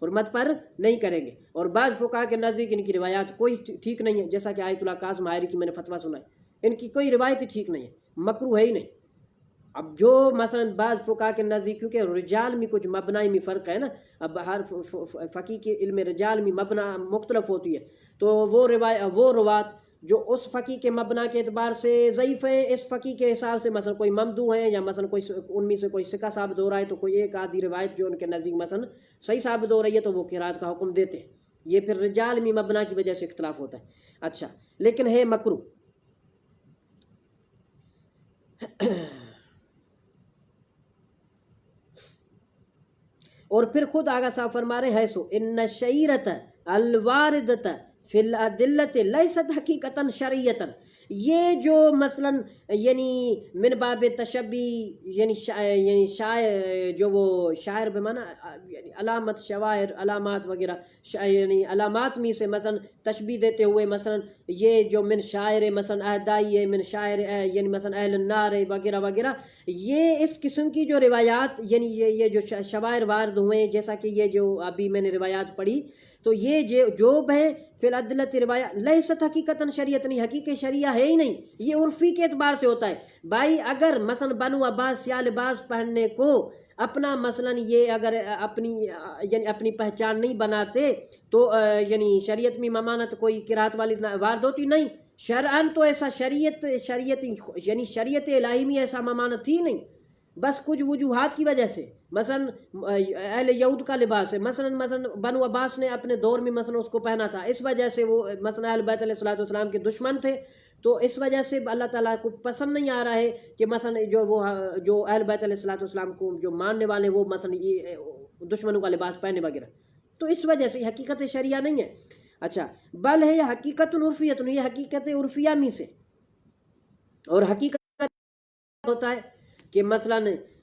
حرمت پر نہیں کریں گے۔ اور بعض فقہا کے نزدیک ان کی روایات کوئی ٹھیک نہیں ہے، جیسا کہ آیت اللہ قاسم حائری کی میں نے فتویٰ سنا ہے، ان کی کوئی روایت ٹھیک نہیں ہے، مکروہ ہے ہی نہیں۔ اب جو مثلا بعض فقہا کے نزدیک، کیونکہ رجال میں کچھ مبنائی میں فرق ہے نا، اب ہر فقی کے علم رجال میں مبنا مختلف ہوتی ہے، تو وہ روات جو اس فقی کے مبنا کے اعتبار سے ضعیف ہیں، اس فقی کے حساب سے مثلا کوئی ممدوح ہیں، یا مثلا کوئی ان میں سے کوئی ثقہ ثابت ہو رہا ہے، تو کوئی ایک آدھی روایت جو ان کے نزدیک مثلا صحیح ثابت ہو رہی ہے تو وہ قرات کا حکم دیتے ہیں۔ یہ پھر رجال میں مبنا کی وجہ سے اختلاف ہوتا ہے۔ اچھا، لیکن ہے مکروہ۔ اور پھر خود آگا صاحب فرما رہے ہیں، سو ان الشعیرۃ الواردۃ فی الادلۃ لیست حقیقتا شرعیتا، یہ جو مثلا یعنی من باب تشبی، یعنی شاعر جو وہ شاعر بمانا یعنی علامت شواعر علامات وغیرہ، یعنی علامات میں سے مثلا تشبیہ دیتے ہوئے مثلا یہ جو من شاعر مثلا اہدائی ہے، من شاعر یعنی مثلا اہل النار ہے وغیرہ وغیرہ، یہ اس قسم کی جو روایات یعنی یہ جو شواعر وارد ہوئے، جیسا کہ یہ جو ابھی میں نے روایات پڑھی، تو یہ جو ہیں فی العدلت روایات لیست حقیقتاً شریعت نہیں، حقیقت شریعہ ہے ہی نہیں، یہ عرفی کے اعتبار سے ہوتا ہے۔ بھائی اگر مثلا بنو عباس سیاہ لباس پہننے کو اپنا مثلا یہ اگر اپنی پہچان نہیں بناتے تو یعنی شریعت میں ممانت کوئی قرات والی وارد ہوتی نہیں، شرعاً تو ایسا شریعت یعنی شریعت الہی میں ایسا ممانت تھی نہیں، بس کچھ وجوہات کی وجہ سے، مثلا اہل یہود کا لباس ہے، مثلا بنو عباس نے اپنے دور میں مثلا اس کو پہنا تھا، اس وجہ سے وہ مثلا اہل بیت علیہ السلام کے دشمن تھے، تو اس وجہ سے اللہ تعالیٰ کو پسند نہیں آ رہا ہے کہ مثلا جو اہل بیت علیہ السلام کو جو ماننے والے وہ مثلا یہ دشمنوں کا لباس پہنے وغیرہ، تو اس وجہ سے حقیقت شریعہ نہیں ہے۔ اچھا، بل ہے یہ حقیقت عرفیت، یہ حقیقت عرفیہ میں سے، اور حقیقت ہوتا ہے کہ مثلا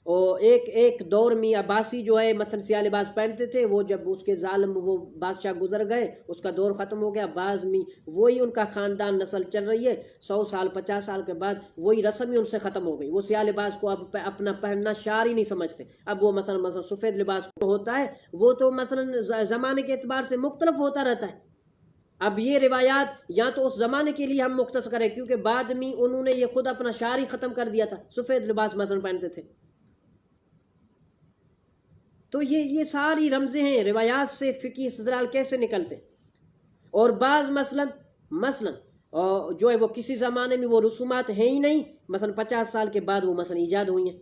ایک دور میں عباسی جو ہے مثلا سیاہ لباس پہنتے تھے، وہ جب اس کے ظالم وہ بادشاہ گزر گئے، اس کا دور ختم ہو گیا، بعض میں وہی ان کا خاندان نسل چل رہی ہے، 100 سال 50 سال کے بعد وہی رسم ہی ان سے ختم ہو گئی، وہ سیاہ لباس کو اب اپنا پہننا شعار ہی نہیں سمجھتے، اب وہ مثلا سفید لباس ہوتا ہے، وہ تو مثلا زمانے کے اعتبار سے مختلف ہوتا رہتا ہے۔ اب یہ روایات یا تو اس زمانے کے لیے ہم مختص کریں، کیونکہ بعد میں انہوں نے یہ خود اپنا شعار ہی ختم کر دیا تھا، سفید لباس مثلا پہنتے تھے، تو یہ ساری رمزیں ہیں، روایات سے فقہی استدلال کیسے نکلتے۔ اور بعض مثلا جو ہے وہ کسی زمانے میں وہ رسومات ہیں ہی نہیں، مثلا 50 سال کے بعد وہ مثلا ایجاد ہوئی ہیں،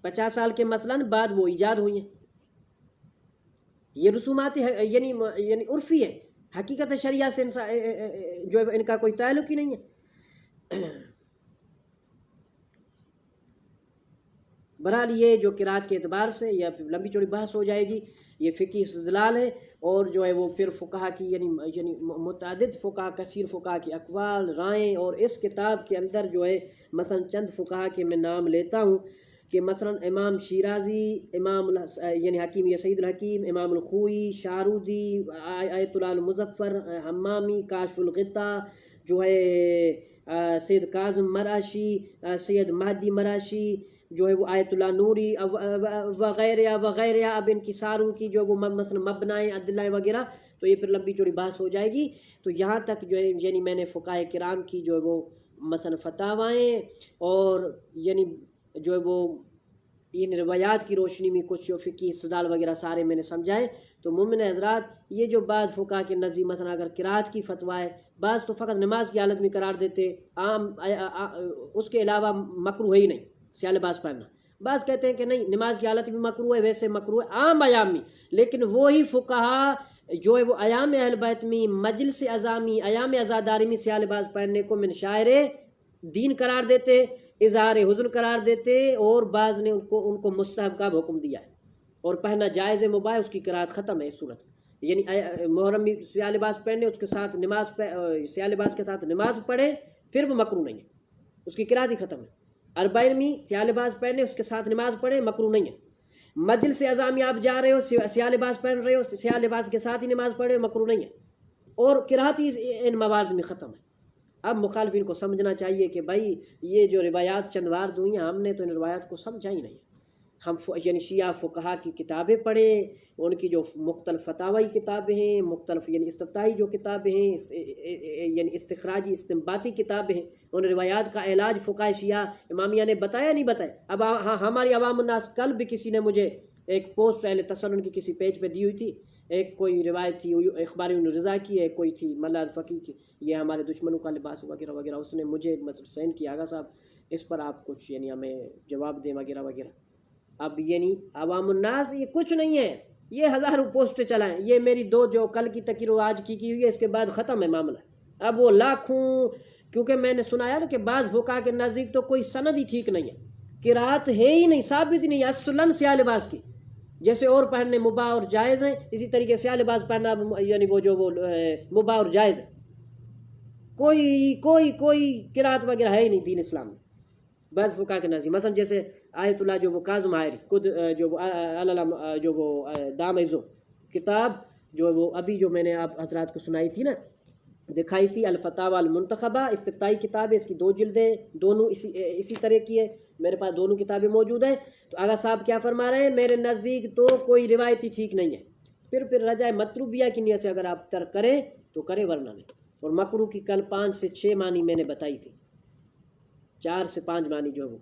50 سال کے مثلا بعد وہ ایجاد ہوئی ہیں، یہ رسومات یعنی عرفی ہے، حقیقت شریعہ سے جو ہے ان کا کوئی تعلق ہی نہیں ہے۔ بہرحال یہ جو قرات کے اعتبار سے یا لمبی چوڑی بحث ہو جائے گی، یہ فقہی استدلال ہے، اور جو ہے وہ پھر فقہا کی یعنی متعدد فقہا، کثیر فقہا کی اقوال رائیں، اور اس کتاب کے اندر جو ہے مثلا چند فقہا کے میں نام لیتا ہوں کہ مثلا امام شیرازی، امام یعنی حکیم یا سعید الحکیم، امام الخوئی، شارودی، آیت اللہ المظفر، حمامی، کاشف الغطا، جو ہے سید کاظم مراشی، سید مہدی مراشی، جو ہے وہ آیت اللہ نوری وغیرہ، اب ان کی ساروں کی جو وہ مثلا مبنائیں عدلہ وغیرہ، تو یہ پھر لمبی چوڑی بحث ہو جائے گی۔ تو یہاں تک جو ہے یعنی میں نے فقہاء کرام کی جو ہے وہ مثلا فتاوائیں اور یعنی جو ہے وہ ان روایات کی روشنی میں کچھ جو فقہی استدلال وغیرہ سارے میں نے سمجھائے۔ تو مومن حضرات، یہ جو بعض فقہاء کے نزدیک مثلا اگر قرات کی فتویٰ ہے، بعض تو فقط نماز کی حالت میں قرار دیتے، عام اس کے علاوہ مکروہ ہی نہیں سیاہ لباس پہننا، بعض کہتے ہیں کہ نہیں نماز کی حالت میں مکروہ ہے، ویسے مکروہ ہے عام ایام میں، لیکن وہی فقہا جو ہے وہ ایام اہل بیت میں، مجلس عزامی، ایام عزاداری میں سیاہ لباس پہننے کو من شاعر دین قرار دیتے، اظہار حزن قرار دیتے، اور بعض نے ان کو مستحب کا حکم دیا ہے، اور پہننا جائز مباح ہے، اس کی قرات ختم ہے اس صورت. یعنی محرم میں سیاہ لباس پہنے، اس کے ساتھ سیاہ لباس کے ساتھ نماز پڑھے، پھر وہ مکروہ نہیں ہے، اس کی قرات ہی ختم ہے. اربعین میں سیاہ لباس پہنے، اس کے ساتھ نماز پڑھے، مکروہ نہیں ہے. مجلس اعظام میں آپ جا رہے ہو، سیاہ لباس پہن رہے ہو، سیاہ لباس کے ساتھ ہی نماز پڑھے، مکروہ نہیں ہے، اور قرات ہی ان موارد میں ختم ہے. اب مخالفین کو سمجھنا چاہیے کہ بھائی یہ جو روایات چند وارد ہوئی ہیں، ہم نے تو ان روایات کو سمجھا ہی نہیں. ہم یعنی شیعہ فقہا کی کتابیں پڑھیں، ان کی جو مختلف فتاوی کتابیں ہیں، مختلف یعنی استفتائی جو کتابیں ہیں، یعنی استخراجی استنباطی کتابیں ہیں، ان روایات کا علاج فقہاء شیعہ امامیہ نے بتایا نہیں بتایا. اب ہماری عوام الناس، کل بھی کسی نے مجھے ایک پوسٹ اہل تسنن کی کسی پیج پہ دی ہوئی تھی، ایک کوئی روایت تھی اخبار ابن رضا کی، ایک کوئی تھی ملا فقی کی، یہ ہمارے دشمنوں کا لباس وغیرہ وغیرہ. اس نے مجھے سینڈ کیا، آغا صاحب اس پر آپ کچھ یعنی ہمیں جواب دیں وغیرہ وغیرہ. اب یعنی عوام الناس یہ کچھ نہیں ہے، یہ ہزاروں پوسٹ چلائیں. یہ میری دو جو کل کی تقریر و آج کی ہوئی ہے، اس کے بعد ختم ہے معاملہ. اب وہ لاکھوں، کیونکہ میں نے سنایا نا کہ بعض فقہا کے نزدیک تو کوئی سند ہی ٹھیک نہیں ہے، قرات ہے ہی نہیں، ثابت ہی نہیں اصلاً سیاہ لباس کی. جیسے اور پہننے مباح اور جائز ہیں، اسی طریقے سیاہ لباس پہننا یعنی وہ مباح اور جائز ہے. کوئی قرات وغیرہ ہے ہی نہیں دین اسلام میں. بعض فقہا کے نزدیک مثلا جیسے آیت اللہ جو وہ کاظم حائری خود جو وہ دام عزو کتاب جو وہ ابھی جو میں نے آپ حضرات کو سنائی تھی نا، دکھائی تھی، الفتاوی المنتخبہ استفتائی کتاب ہے، اس کی 2 جلدیں، دونوں اسی طرح کی ہے، میرے پاس دونوں کتابیں موجود ہیں. تو آغا صاحب کیا فرما رہے ہیں، میرے نزدیک تو کوئی روایتی ٹھیک نہیں ہے. پھر رجائے مطلوبیہ کی نیت سے اگر آپ ترک کریں تو کریں، ورنہ نہیں. اور مکروہ کی کل 5 سے 6 معنی میں نے بتائی تھی، 4 سے 5 معنی جو وہ.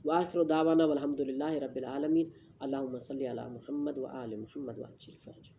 وآخر دعوانا والحمد للہ رب العالمین. اللہم صلی علی محمد و آل محمد وعجل فرج.